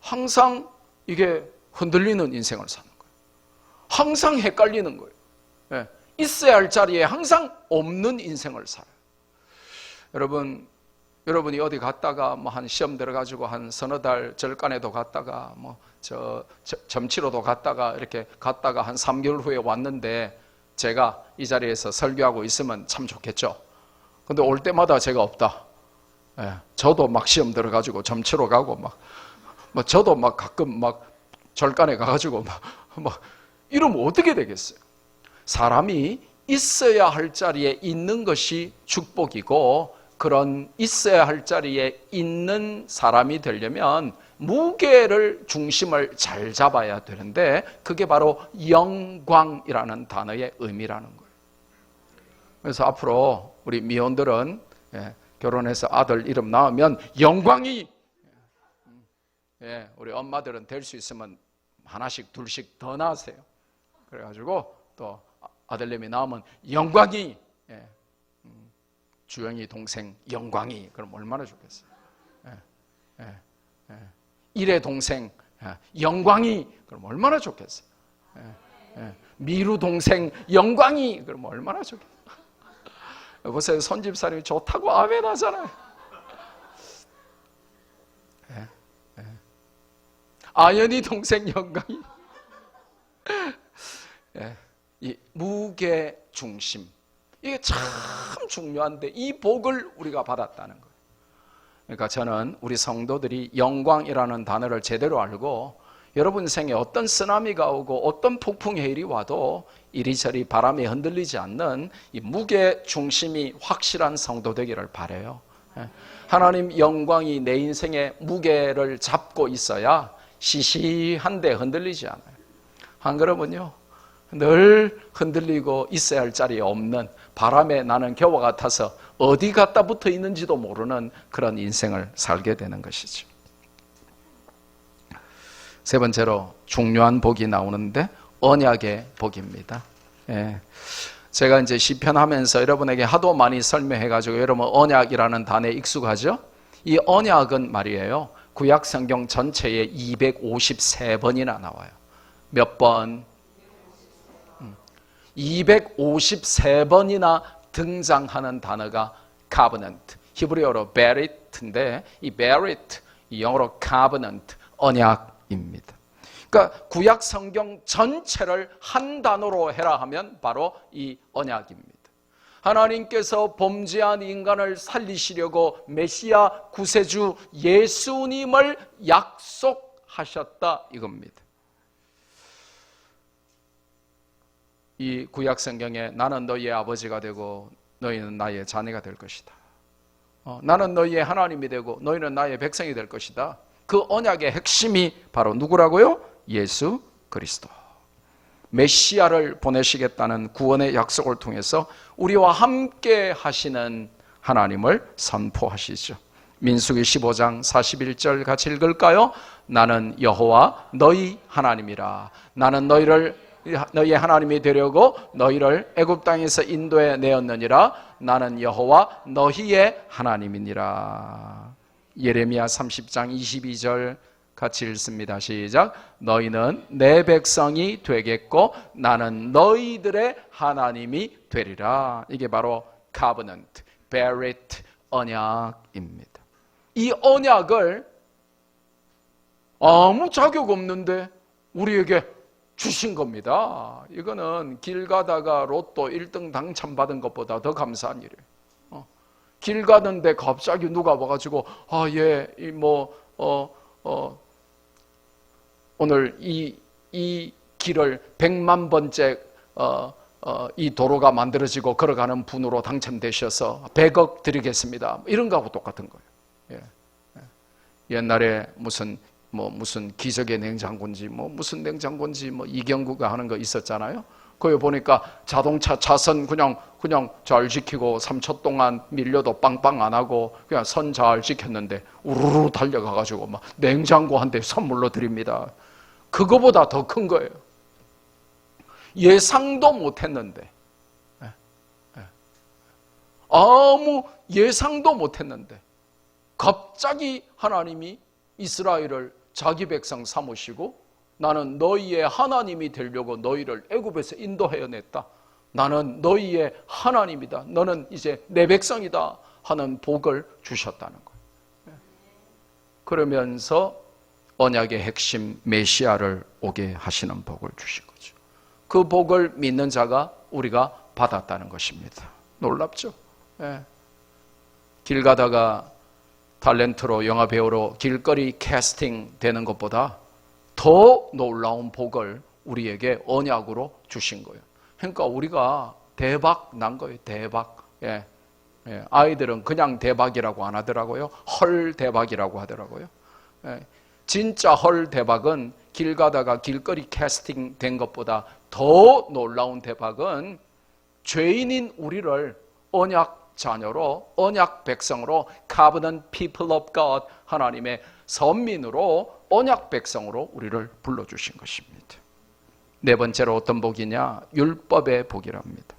항상 이게 흔들리는 인생을 사는 거예요. 항상 헷갈리는 거예요. 예, 있어야 할 자리에 항상 없는 인생을 살아요. 여러분이 어디 갔다가 뭐 한 시험 들어가지고 한 서너 달 절간에도 갔다가 뭐 점치러도 갔다가 이렇게 갔다가 한 3개월 후에 왔는데 제가 이 자리에서 설교하고 있으면 참 좋겠죠. 근데 올 때마다 제가 없다. 예, 저도 막 시험 들어가지고 점치러 가고 저도 막 가끔 막 절간에 가가지고 막 이러면 어떻게 되겠어요? 사람이 있어야 할 자리에 있는 것이 축복이고 그런 있어야 할 자리에 있는 사람이 되려면 무게를 중심을 잘 잡아야 되는데 그게 바로 영광이라는 단어의 의미라는 거예요. 그래서 앞으로 우리 미혼들은 결혼해서 아들 이름 낳으면 영광이, 우리 엄마들은 될 수 있으면 하나씩 둘씩 더 낳으세요. 그래가지고 또 아들님이 낳으면 영광이, 주영이 동생 영광이, 그럼 얼마나 좋겠어요. 일의 동생 영광이, 그럼 얼마나 좋겠어요. 미루 동생 영광이, 그럼 얼마나 좋겠어요. 보세요, 손집사님이 좋다고 아멘 하잖아요. 아연이 동생 영광이. 이 무게 중심, 이게 참 중요한데 이 복을 우리가 받았다는 거예요. 그러니까 저는 우리 성도들이 영광이라는 단어를 제대로 알고 여러분 생에 어떤 쓰나미가 오고 어떤 폭풍의 일이 와도 이리저리 바람에 흔들리지 않는 이 무게 중심이 확실한 성도 되기를 바라요. 하나님 영광이 내 인생의 무게를 잡고 있어야 시시한데 흔들리지 않아요. 한 그러면요, 늘 흔들리고 있어야 할 자리에 없는 바람에 나는 겨와 같아서 어디 갖다 붙어 있는지도 모르는 그런 인생을 살게 되는 것이죠. 세 번째로 중요한 복이 나오는데 언약의 복입니다. 제가 이제 시편 하면서 여러분에게 하도 많이 설명해가지고 여러분 언약이라는 단어에 익숙하죠? 이 언약은 말이에요, 구약 성경 전체에 253번이나 나와요. 몇 번? 253번이나 등장하는 단어가 covenant, 히브리어로 berit인데 이 berit, 이 영어로 covenant, 언약입니다. 그러니까 구약 성경 전체를 한 단어로 해라 하면 바로 이 언약입니다. 하나님께서 범죄한 인간을 살리시려고 메시아 구세주 예수님을 약속하셨다 이겁니다. 이 구약 성경에 나는 너희의 아버지가 되고 너희는 나의 자녀가 될 것이다. 나는 너희의 하나님이 되고 너희는 나의 백성이 될 것이다. 그 언약의 핵심이 바로 누구라고요? 예수 그리스도. 메시아를 보내시겠다는 구원의 약속을 통해서 우리와 함께 하시는 하나님을 선포하시죠. 민수기 15장 41절 같이 읽을까요? 나는 여호와 너희 하나님이라. 나는 너희를 너희 하나님이 되려고 너희를 애굽 땅에서 인도해 내었느니라. 나는 여호와 너희의 하나님이니라. 예레미야 30장 22절 같이 읽습니다. 시작. 너희는 내 백성이 되겠고 나는 너희들의 하나님이 되리라. 이게 바로 covenant, berit, 언약입니다. 이 언약을 아무 자격 없는데 우리에게 주신 겁니다. 이거는 길 가다가 로또 1등 당첨받은 것보다 더 감사한 일이에요. 길 가는데 갑자기 누가 와가지고 오늘 이 길을 100만 번째 이 도로가 만들어지고 걸어가는 분으로 당첨되셔서 100억 드리겠습니다. 이런 거하고 똑같은 거예요. 옛날에 무슨 기적의 냉장고인지 무슨 냉장고인지 이경구가 하는 거 있었잖아요. 거기 보니까 자동차 차선 그냥 잘 지키고 3초 동안 밀려도 빵빵 안 하고 그냥 선 잘 지켰는데 우르르 달려가가지고 막 냉장고 한 대 선물로 드립니다. 그거보다 더 큰 거예요. 예상도 못했는데, 아무 예상도 못했는데 갑자기 하나님이 이스라엘을 자기 백성 삼으시고 나는 너희의 하나님이 되려고 너희를 애굽에서 인도해냈다. 나는 너희의 하나님이다. 너는 이제 내 백성이다 하는 복을 주셨다는 거예요. 그러면서 언약의 핵심 메시아를 오게 하시는 복을 주신 거죠. 그 복을 믿는 자가 우리가 받았다는 것입니다. 놀랍죠? 길 가다가 탤런트로 영화배우로 길거리 캐스팅 되는 것보다 더 놀라운 복을 우리에게 언약으로 주신 거예요. 그러니까 우리가 대박 난 거예요. 대박. 아이들은 그냥 대박이라고 안 하더라고요. 헐 대박이라고 하더라고요. 진짜 헐 대박은 길 가다가 길거리 캐스팅 된 것보다 더 놀라운 대박은 죄인인 우리를 언약 자녀로, 언약 백성으로, covenant people of God, 하나님의 선민으로, 언약 백성으로 우리를 불러주신 것입니다. 네 번째로 어떤 복이냐? 율법의 복이랍니다.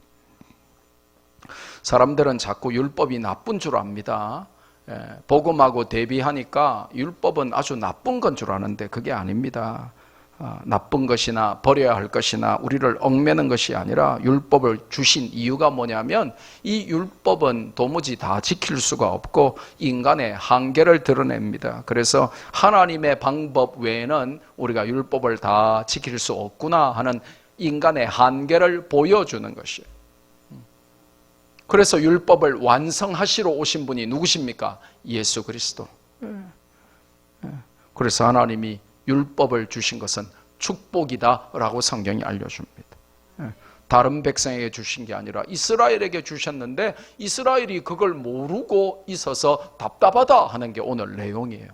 사람들은 자꾸 율법이 나쁜 줄 압니다. 복음하고 대비하니까 율법은 아주 나쁜 건 줄 아는데 그게 아닙니다. 나쁜 것이나 버려야 할 것이나 우리를 얽매는 것이 아니라 율법을 주신 이유가 뭐냐면 이 율법은 도무지 다 지킬 수가 없고 인간의 한계를 드러냅니다. 그래서 하나님의 방법 외에는 우리가 율법을 다 지킬 수 없구나 하는 인간의 한계를 보여주는 것이에요. 그래서 율법을 완성하시러 오신 분이 누구십니까? 예수 그리스도. 그래서 하나님이 율법을 주신 것은 축복이다라고 성경이 알려줍니다. 다른 백성에게 주신 게 아니라 이스라엘에게 주셨는데 이스라엘이 그걸 모르고 있어서 답답하다 하는 게 오늘 내용이에요.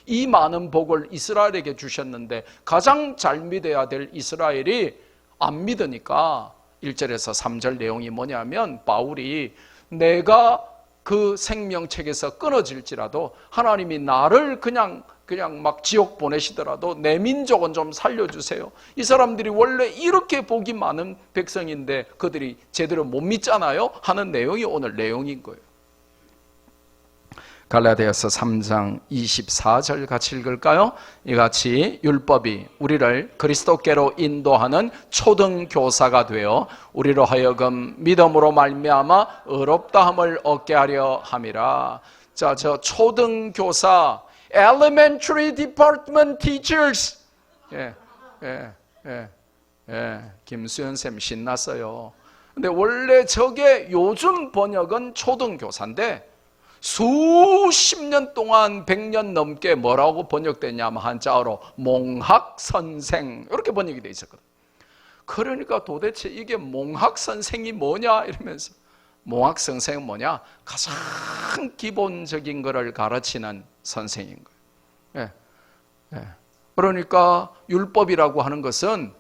이 많은 복을 이스라엘에게 주셨는데 가장 잘 믿어야 될 이스라엘이 안 믿으니까 1절에서 3절 내용이 뭐냐면 바울이 내가 그 생명책에서 끊어질지라도 하나님이 나를 그냥 막 지옥 보내시더라도 내 민족은 좀 살려주세요. 이 사람들이 원래 이렇게 복이 많은 백성인데 그들이 제대로 못 믿잖아요 하는 내용이 오늘 내용인 거예요. 갈라디아서 3장 24절 같이 읽을까요? 이같이 율법이 우리를 그리스도께로 인도하는 초등교사가 되어 우리로 하여금 믿음으로 말미암아 의롭다함을 얻게 하려 함이라. 자, 저 초등교사 Elementary Department Teachers. 김수현 쌤 신났어요. 근데 원래 저게 요즘 번역은 초등교사인데 수십 년 동안 100년 넘게 뭐라고 번역됐냐면 한자어로 몽학선생 이렇게 번역이 돼 있었거든. 그러니까 도대체 이게 몽학선생이 뭐냐 이러면서 몽학선생은 뭐냐? 가장 기본적인 거를 가르치는 선생인 거예요. 그러니까 율법이라고 하는 것은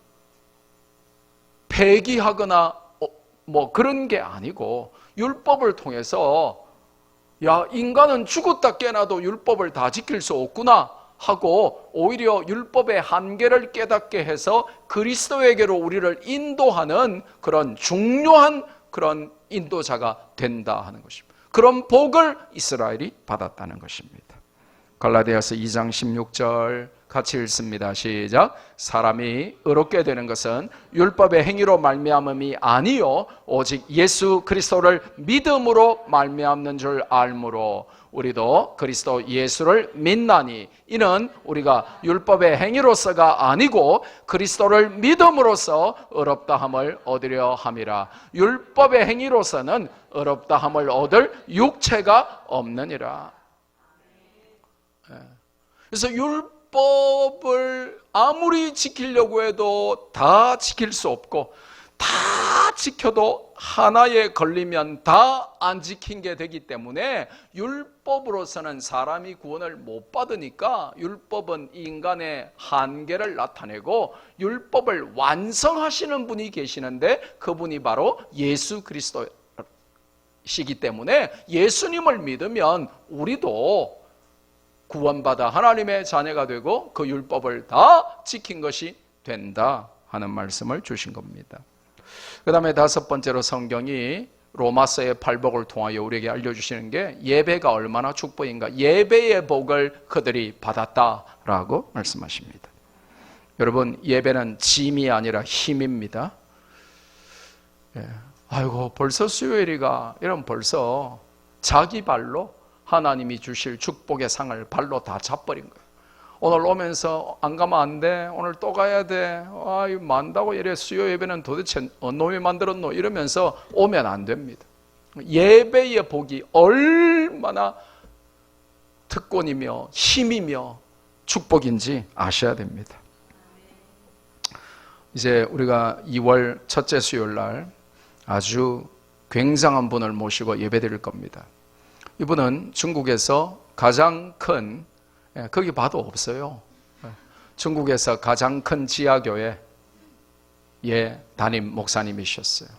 폐기하거나 뭐 그런 게 아니고 율법을 통해서 야 인간은 죽었다 깨나도 율법을 다 지킬 수 없구나 하고 오히려 율법의 한계를 깨닫게 해서 그리스도에게로 우리를 인도하는 그런 중요한 그런 인도자가 된다 하는 것입니다. 그런 복을 이스라엘이 받았다는 것입니다. 갈라디아서 2장 16절 같이 읽습니다. 시작. 사람이 의롭게 되는 것은 율법의 행위로 말미암음이 아니요 오직 예수 그리스도를 믿음으로 말미암는 줄 알므로 우리도 그리스도 예수를 믿나니 이는 우리가 율법의 행위로서가 아니고 그리스도를 믿음으로써 의롭다 함을 얻으려 함이라. 율법의 행위로서는 의롭다 함을 얻을 육체가 없느니라. 그래서 율법을 아무리 지키려고 해도 다 지킬 수 없고 다 지켜도 하나에 걸리면 다 안 지킨 게 되기 때문에 율법으로서는 사람이 구원을 못 받으니까 율법은 인간의 한계를 나타내고 율법을 완성하시는 분이 계시는데 그분이 바로 예수 그리스도시기 때문에 예수님을 믿으면 우리도 구원받아 하나님의 자녀가 되고 그 율법을 다 지킨 것이 된다 하는 말씀을 주신 겁니다. 그 다음에 다섯 번째로 성경이 로마서의 팔복을 통하여 우리에게 알려주시는 게 예배가 얼마나 축복인가, 예배의 복을 그들이 받았다라고 말씀하십니다. 여러분, 예배는 짐이 아니라 힘입니다. 아이고 벌써 수요일이가 이러면 벌써 자기 발로 하나님이 주실 축복의 상을 발로 다 잡버린 거예요. 오늘 오면서 안 가면 안 돼, 오늘 또 가야 돼, 아 이거 만다고 이래, 수요 예배는 도대체 놈이 만들었노 이러면서 오면 안 됩니다. 예배의 복이 얼마나 특권이며 힘이며 축복인지 아셔야 됩니다. 이제 우리가 2월 첫째 수요일 날 아주 굉장한 분을 모시고 예배드릴 겁니다. 이분은 중국에서 가장 큰, 거기 봐도 없어요, 중국에서 가장 큰 지하교회의 담임 목사님이셨어요.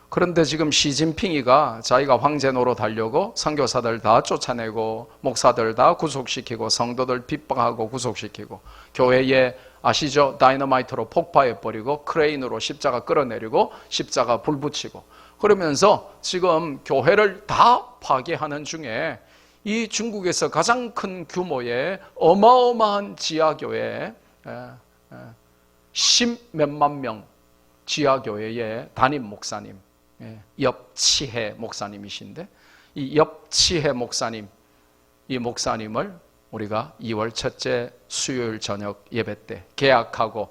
그런데 지금 시진핑이가 자기가 황제 노릇하려고 선교사들 다 쫓아내고 목사들 다 구속시키고 성도들 핍박하고 구속시키고 교회에 아시죠? 다이너마이트로 폭파해버리고 크레인으로 십자가 끌어내리고 십자가 불 붙이고 그러면서 지금 교회를 다 파괴하는 중에 이 중국에서 가장 큰 규모의 어마어마한 지하교회, 10몇만 명 지하교회의 담임 목사님, 엽치해 목사님이신데 이 엽치해 목사님, 이 목사님을 우리가 2월 첫째 수요일 저녁 예배 때 개학하고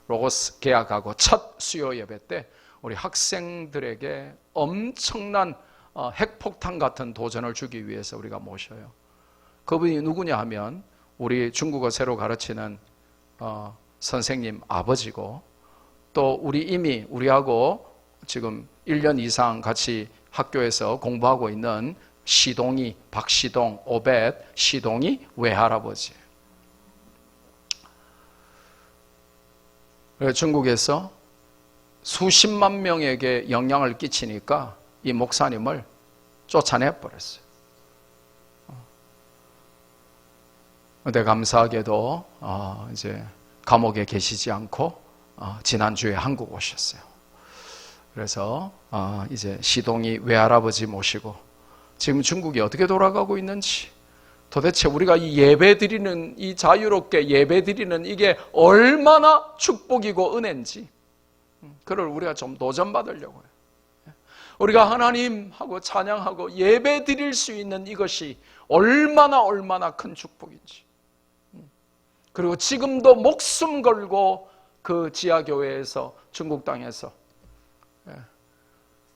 로고스 개학하고 첫 수요 예배 때 우리 학생들에게 엄청난 핵폭탄 같은 도전을 주기 위해서 우리가 모셔요. 그분이 누구냐 하면 우리 중국어 새로 가르치는 선생님 아버지고 또 우리하고 지금 1년 이상 같이 학교에서 공부하고 있는 시동이, 박시동, 오벳, 시동이 외할아버지예요. 중국에서 수십만 명에게 영향을 끼치니까 이 목사님을 쫓아내버렸어요. 근데 감사하게도 이제 감옥에 계시지 않고 지난주에 한국 오셨어요. 그래서 이제 시동이 외할아버지 모시고 지금 중국이 어떻게 돌아가고 있는지, 도대체 우리가 이 예배드리는, 이 자유롭게 예배드리는 이게 얼마나 축복이고 은혜인지 그걸 우리가 좀 도전받으려고 해요. 우리가 하나님하고 찬양하고 예배드릴 수 있는 이것이 얼마나 큰 축복인지, 그리고 지금도 목숨 걸고 그 지하교회에서 중국 땅에서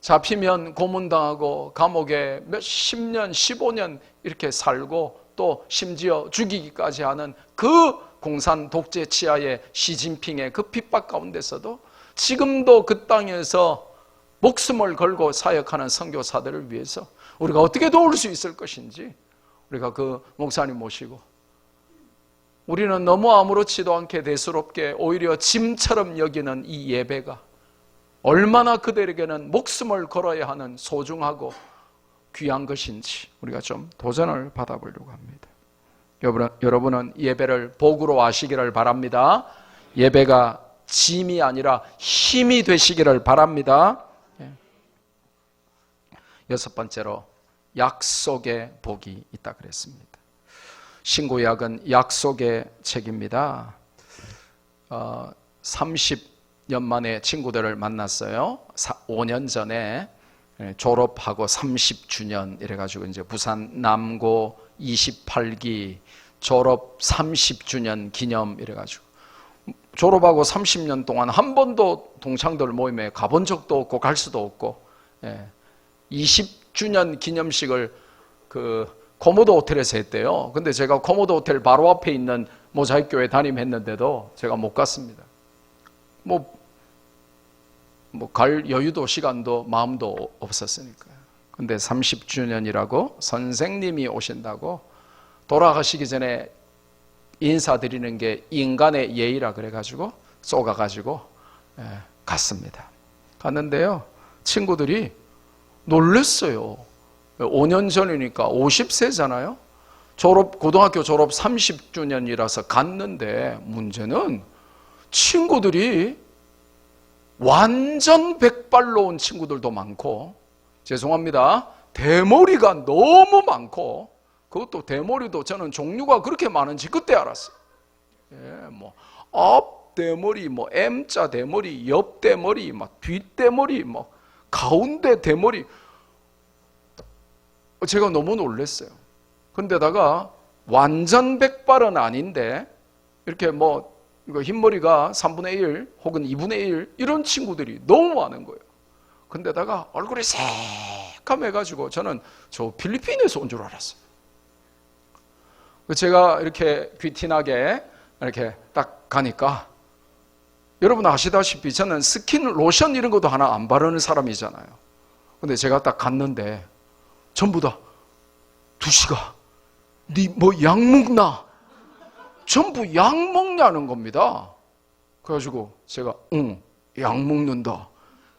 잡히면 고문당하고 감옥에 몇십 년, 15년 이렇게 살고 또 심지어 죽이기까지 하는 그 공산 독재 치하의 시진핑의 그 핍박 가운데서도 지금도 그 땅에서 목숨을 걸고 사역하는 선교사들을 위해서 우리가 어떻게 도울 수 있을 것인지 우리가 그 목사님 모시고, 우리는 너무 아무렇지도 않게 대수롭게 오히려 짐처럼 여기는 이 예배가 얼마나 그들에게는 목숨을 걸어야 하는 소중하고 귀한 것인지 우리가 좀 도전을 받아보려고 합니다. 여러분은 예배를 복으로 하시기를 바랍니다. 예배가 짐이 아니라 힘이 되시기를 바랍니다. 여섯 번째로 약속의 복이 있다 그랬습니다. 신구약은 약속의 책입니다. 30년 만에 친구들을 만났어요. 5년 전에 졸업하고 30주년 이래가지고 이제 부산 남고 28기 졸업 30주년 기념 이래가지고 졸업하고 30년 동안 한 번도 동창들 모임에 가본 적도 없고 갈 수도 없고 20주년 기념식을 그 코모도 호텔에서 했대요. 근데 제가 코모도 호텔 바로 앞에 있는 모자이크교회 담임했는데도 제가 못 갔습니다. 갈 여유도 시간도 마음도 없었으니까요. 근데 30주년이라고 선생님이 오신다고 돌아가시기 전에 인사드리는 게 인간의 예의라 그래가지고 쏘가가지고 갔습니다. 갔는데요, 친구들이 놀랬어요. 5년 전이니까 50세잖아요. 고등학교 졸업 30주년이라서 갔는데 문제는 친구들이 완전 백발로 온 친구들도 많고, 죄송합니다, 대머리가 너무 많고, 그것도 대머리도 저는 종류가 그렇게 많은지 그때 알았어요. 앞 대머리, M자 대머리, 옆 대머리, 뒷 대머리, 가운데 대머리. 제가 너무 놀랐어요. 근데다가 완전 백발은 아닌데 이렇게 흰머리가 3분의 1 혹은 2분의 1 이런 친구들이 너무 많은 거예요. 근데다가 얼굴이 새까매가지고 저는 저 필리핀에서 온 줄 알았어요. 제가 이렇게 귀티나게 이렇게 딱 가니까, 여러분 아시다시피 저는 스킨 로션 이런 것도 하나 안 바르는 사람이잖아요. 근데 제가 딱 갔는데 전부 다 두시가 니 약 먹나? 전부 약 먹냐는 겁니다. 그래가지고 제가 응, 약 먹는다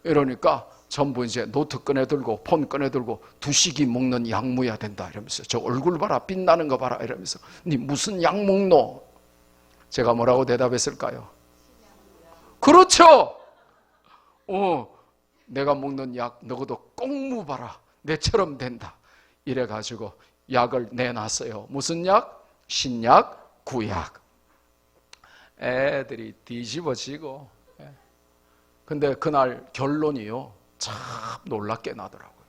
이러니까 전부 이제 노트 꺼내들고 폰 꺼내들고 두식이 먹는 약 먹어야 된다 이러면서, 저 얼굴 봐라, 빛나는 거 봐라 이러면서, 니 무슨 약 먹노? 제가 뭐라고 대답했을까요? 그렇죠. 내가 먹는 약 너희도 꼭 먹어봐라, 내처럼 된다 이래가지고 약을 내놨어요. 무슨 약? 신약, 구약. 애들이 뒤집어지고. 근데 그날 결론이요, 참 놀랍게 나더라고요.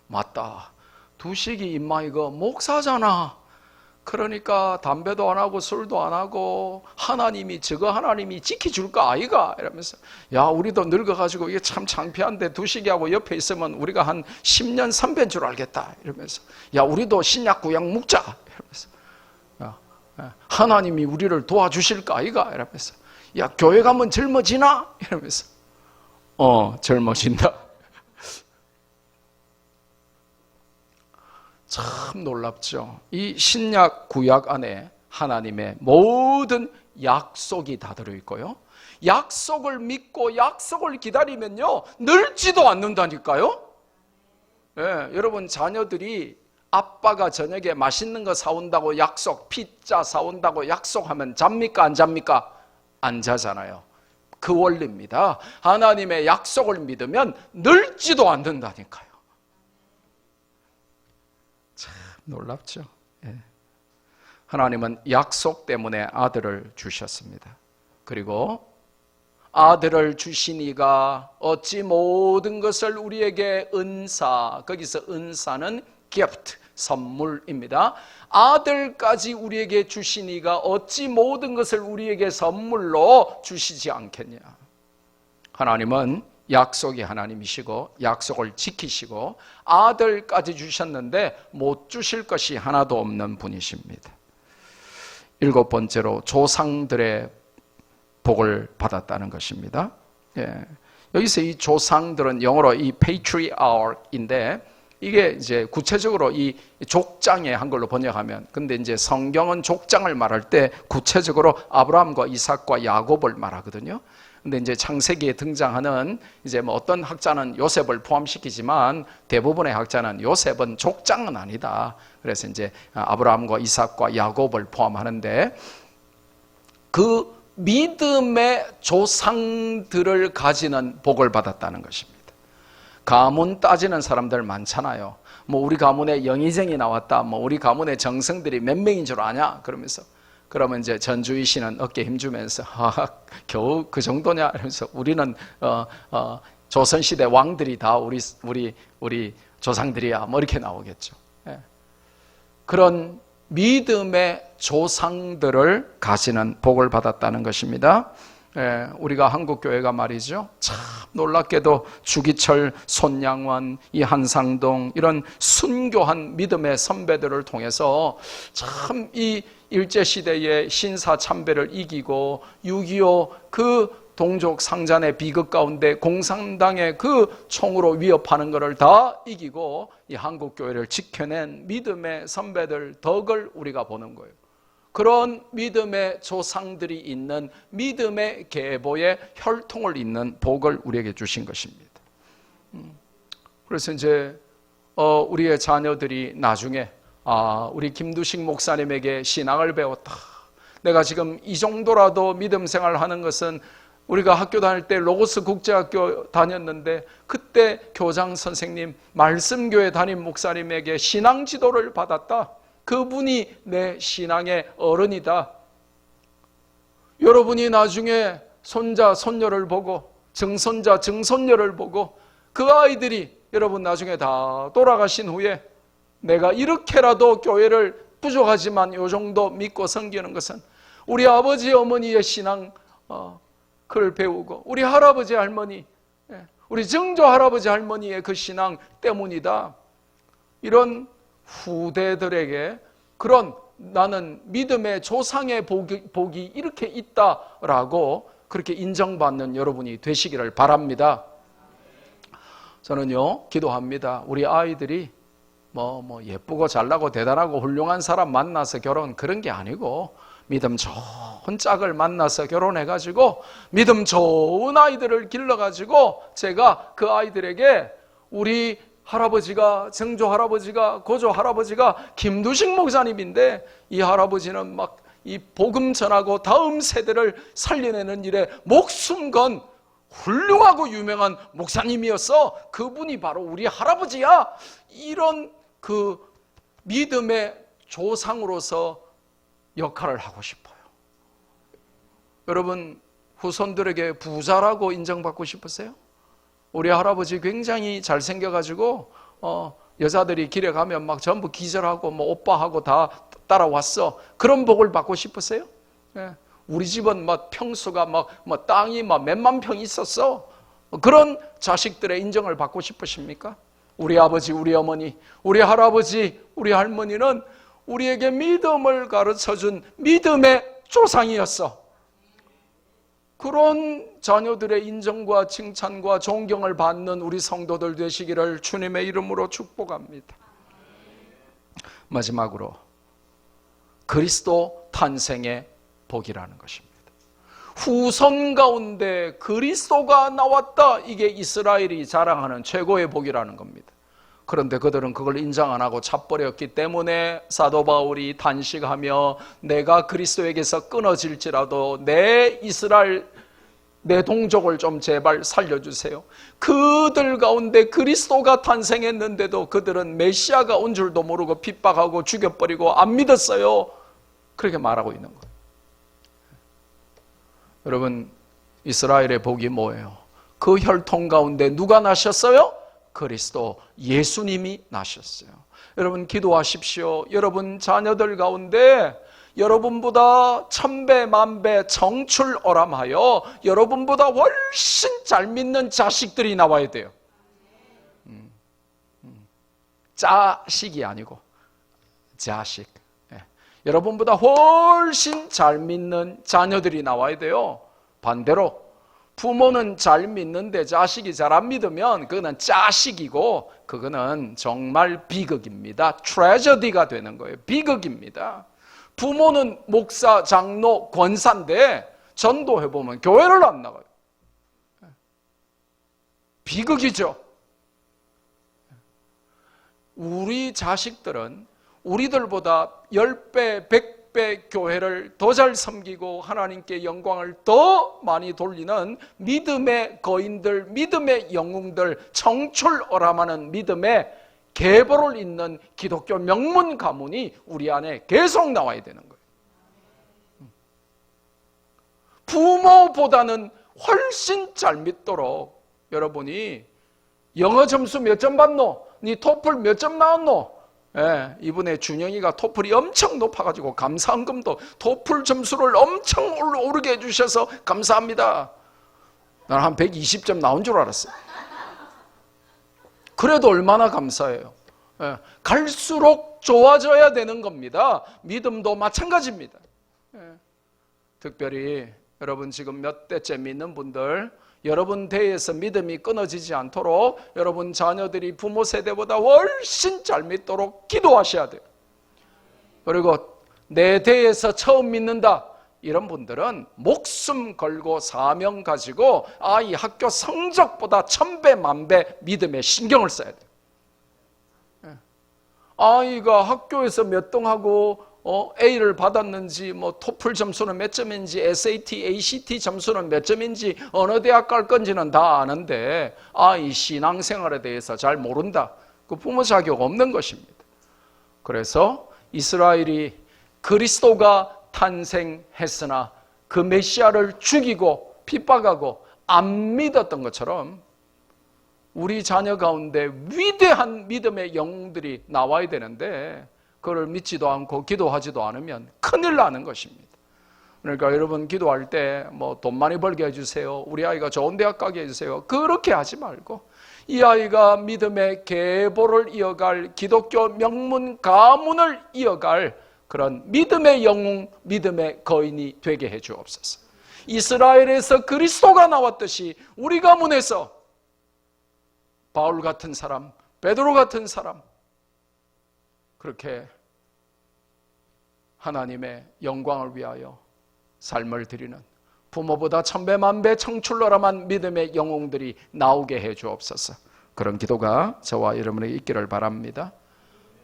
맞다, 두식이 임마 이거 목사잖아. 그러니까 담배도 안 하고 술도 안 하고 저거 하나님이 지켜줄까 아이가 이러면서, 야 우리도 늙어가지고 이게 참 창피한데 두식이하고 옆에 있으면 우리가 한 10년 선배인 줄 알겠다 이러면서, 야 우리도 신약 구약 묵자 이러면서, 하나님이 우리를 도와주실까 아이가 이러면서, 야 교회 가면 젊어지나 이러면서, 젊어진다. 참 놀랍죠. 이 신약 구약 안에 하나님의 모든 약속이 다 들어있고요, 약속을 믿고 약속을 기다리면요 늙지도 않는다니까요. 여러분 자녀들이 아빠가 저녁에 맛있는 거 사온다고 약속, 피자 사온다고 약속하면 잡니까 안 잡니까? 안 자잖아요. 그 원리입니다. 하나님의 약속을 믿으면 늙지도 않는다니까요. 참 놀랍죠. 하나님은 약속 때문에 아들을 주셨습니다. 그리고 아들을 주시니가 어찌 모든 것을 우리에게 거기서 은사는 gift, 선물입니다. 아들까지 우리에게 주시니가 어찌 모든 것을 우리에게 선물로 주시지 않겠냐. 하나님은 약속이 하나님이시고 약속을 지키시고 아들까지 주셨는데 못 주실 것이 하나도 없는 분이십니다. 일곱 번째로 조상들의 복을 받았다는 것입니다. 여기서 이 조상들은 영어로 이 patriarch인데, 이게 이제 구체적으로 이 족장의 한글로 번역하면, 근데 이제 성경은 족장을 말할 때 구체적으로 아브라함과 이삭과 야곱을 말하거든요. 근데 이제 창세기에 등장하는 이제 뭐 어떤 학자는 요셉을 포함시키지만 대부분의 학자는 요셉은 족장은 아니다. 그래서 이제 아브라함과 이삭과 야곱을 포함하는데 그 믿음의 조상들을 가지는 복을 받았다는 것입니다. 가문 따지는 사람들 많잖아요. 뭐 우리 가문에 영의정이 나왔다. 뭐 우리 가문의 정성들이 몇 명인 줄 아냐? 그러면서 그러면 이제 전주희 씨는 어깨 힘주면서 겨우 그 정도냐? 이러면서 우리는 조선시대 왕들이 다 우리 조상들이야. 뭐 이렇게 나오겠죠. 예. 그런 믿음의 조상들을 가지는 복을 받았다는 것입니다. 예, 우리가 한국교회가 말이죠, 참 놀랍게도 주기철, 손양원, 이 한상동 이런 순교한 믿음의 선배들을 통해서 참 이 일제시대의 신사참배를 이기고 6.25 그 동족 상잔의 비극 가운데 공산당의 그 총으로 위협하는 것을 다 이기고 이 한국교회를 지켜낸 믿음의 선배들 덕을 우리가 보는 거예요. 그런 믿음의 조상들이 있는 믿음의 계보의 혈통을 잇는 복을 우리에게 주신 것입니다. 그래서 이제 우리의 자녀들이 나중에 우리 김두식 목사님에게 신앙을 배웠다. 내가 지금 이 정도라도 믿음 생활하는 것은 우리가 학교 다닐 때 로고스 국제학교 다녔는데 그때 교장 선생님, 말씀교회 담임 목사님에게 신앙 지도를 받았다. 그분이 내 신앙의 어른이다. 여러분이 나중에 손자, 손녀를 보고 증손자, 증손녀를 보고 그 아이들이 여러분 나중에 다 돌아가신 후에 내가 이렇게라도 교회를 부족하지만 이 정도 믿고 섬기는 것은 우리 아버지 어머니의 신앙 그걸 배우고 우리 할아버지 할머니, 우리 증조 할아버지 할머니의 그 신앙 때문이다. 이런 후대들에게 그런 나는 믿음의 조상의 복이 이렇게 있다라고 그렇게 인정받는 여러분이 되시기를 바랍니다. 저는요 기도합니다. 우리 아이들이 뭐 예쁘고 잘나고 대단하고 훌륭한 사람 만나서 결혼 그런 게 아니고 믿음 좋은 짝을 만나서 결혼해가지고 믿음 좋은 아이들을 길러가지고 제가 그 아이들에게 우리 할아버지가, 증조 할아버지가, 고조 할아버지가 김두식 목사님인데 이 할아버지는 막 이 복음 전하고 다음 세대를 살려내는 일에 목숨 건 훌륭하고 유명한 목사님이었어. 그분이 바로 우리 할아버지야. 이런 그 믿음의 조상으로서 역할을 하고 싶어요. 여러분 후손들에게 부자라고 인정받고 싶으세요? 우리 할아버지 굉장히 잘생겨가지고 여자들이 길에 가면 막 전부 기절하고 뭐 오빠하고 다 따라왔어. 그런 복을 받고 싶으세요? 예. 우리 집은 막 평수가 막 땅이 막 몇만 평 있었어. 그런 자식들의 인정을 받고 싶으십니까? 우리 아버지, 우리 어머니, 우리 할아버지, 우리 할머니는 우리에게 믿음을 가르쳐준 믿음의 조상이었어. 그런 자녀들의 인정과 칭찬과 존경을 받는 우리 성도들 되시기를 주님의 이름으로 축복합니다. 마지막으로 그리스도 탄생의 복이라는 것입니다. 후손 가운데 그리스도가 나왔다. 이게 이스라엘이 자랑하는 최고의 복이라는 겁니다. 그런데 그들은 그걸 인정 안 하고 차버렸기 때문에 사도 바울이 단식하며 내가 그리스도에게서 끊어질지라도 내 이스라엘 내 동족을 좀 제발 살려주세요. 그들 가운데 그리스도가 탄생했는데도 그들은 메시아가 온 줄도 모르고 핍박하고 죽여버리고 안 믿었어요. 그렇게 말하고 있는 거예요. 여러분 이스라엘의 복이 뭐예요? 그 혈통 가운데 누가 나셨어요? 그리스도 예수님이 나셨어요. 여러분 기도하십시오. 여러분 자녀들 가운데 여러분보다 천배 만배 정출오람하여 여러분보다 훨씬 잘 믿는 자식들이 나와야 돼요. 자식이 아니고 자식. 여러분보다 훨씬 잘 믿는 자녀들이 나와야 돼요. 반대로 부모는 잘 믿는데 자식이 잘 안 믿으면 그거는 자식이고 그거는 정말 비극입니다. 트레저디가 되는 거예요. 비극입니다. 부모는 목사, 장로, 권사인데 전도해보면 교회를 안 나가요. 비극이죠. 우리 자식들은 우리들보다 10배, 100배 교회를 더 잘 섬기고 하나님께 영광을 더 많이 돌리는 믿음의 거인들, 믿음의 영웅들, 청출어람하는 믿음의 계보를 잇는 기독교 명문 가문이 우리 안에 계속 나와야 되는 거예요. 부모보다는 훨씬 잘 믿도록 여러분이 영어 점수 몇 점 받노? 니 토플 몇 점 나왔노? 예, 이번에 준영이가 토플이 엄청 높아가지고 감사헌금도 토플 점수를 엄청 오르게 해주셔서 감사합니다. 나는 한 120점 나온 줄 알았어요. 그래도 얼마나 감사해요. 예, 갈수록 좋아져야 되는 겁니다. 믿음도 마찬가지입니다. 예, 특별히 여러분 지금 몇 대째 믿는 분들, 여러분 대에서 믿음이 끊어지지 않도록 여러분 자녀들이 부모 세대보다 훨씬 잘 믿도록 기도하셔야 돼요. 그리고 내 대에서 처음 믿는다 이런 분들은 목숨 걸고 사명 가지고 아이 학교 성적보다 1000배 만배 믿음에 신경을 써야 돼요. 아이가 학교에서 몇 등하고 A를 받았는지, 뭐 토플 점수는 몇 점인지, SAT, ACT 점수는 몇 점인지, 어느 대학 갈 건지는 다 아는데 아이 신앙생활에 대해서 잘 모른다. 그 부모 자격 없는 것입니다. 그래서 이스라엘이 그리스도가 탄생했으나 그 메시아를 죽이고 핍박하고 안 믿었던 것처럼 우리 자녀 가운데 위대한 믿음의 영웅들이 나와야 되는데 그걸 믿지도 않고 기도하지도 않으면 큰일 나는 것입니다. 그러니까 여러분 기도할 때 뭐 돈 많이 벌게 해주세요, 우리 아이가 좋은 대학 가게 해주세요, 그렇게 하지 말고 이 아이가 믿음의 계보를 이어갈 기독교 명문 가문을 이어갈 그런 믿음의 영웅, 믿음의 거인이 되게 해 주옵소서. 이스라엘에서 그리스도가 나왔듯이 우리 가문에서 바울 같은 사람, 베드로 같은 사람, 그렇게 하나님의 영광을 위하여 삶을 드리는 부모보다 1000배 만배 청출러람한 믿음의 영웅들이 나오게 해 주옵소서. 그런 기도가 저와 여러분에게 있기를 바랍니다.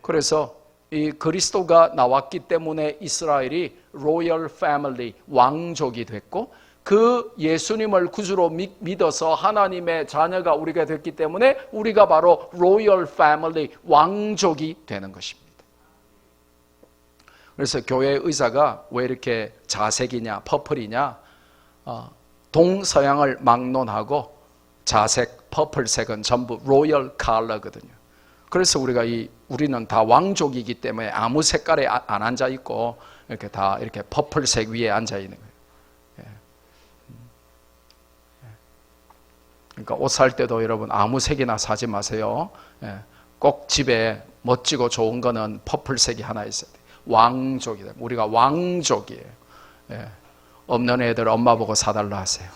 그래서 이 그리스도가 나왔기 때문에 이스라엘이 로열 패밀리, 왕족이 됐고 그 예수님을 구주로 믿어서 하나님의 자녀가 우리가 됐기 때문에 우리가 바로 로열 패밀리, 왕족이 되는 것입니다. 그래서 교회 의사가 왜 이렇게 자색이냐, 퍼플이냐, 동서양을 막론하고 자색, 퍼플색은 전부 로열 컬러거든요. 그래서 우리는 다 왕족이기 때문에 아무 색깔에 안 앉아 있고 이렇게 다 이렇게 퍼플색 위에 앉아 있는 거예요. 그러니까 옷 살 때도 여러분 아무 색이나 사지 마세요. 꼭 집에 멋지고 좋은 거는 퍼플색이 하나 있어야 돼요. 왕족이다. 우리가 왕족이에요. 없는 애들 엄마 보고 사달라 하세요.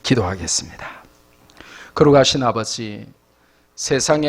기도하겠습니다. 거룩하신 아버지, 세상에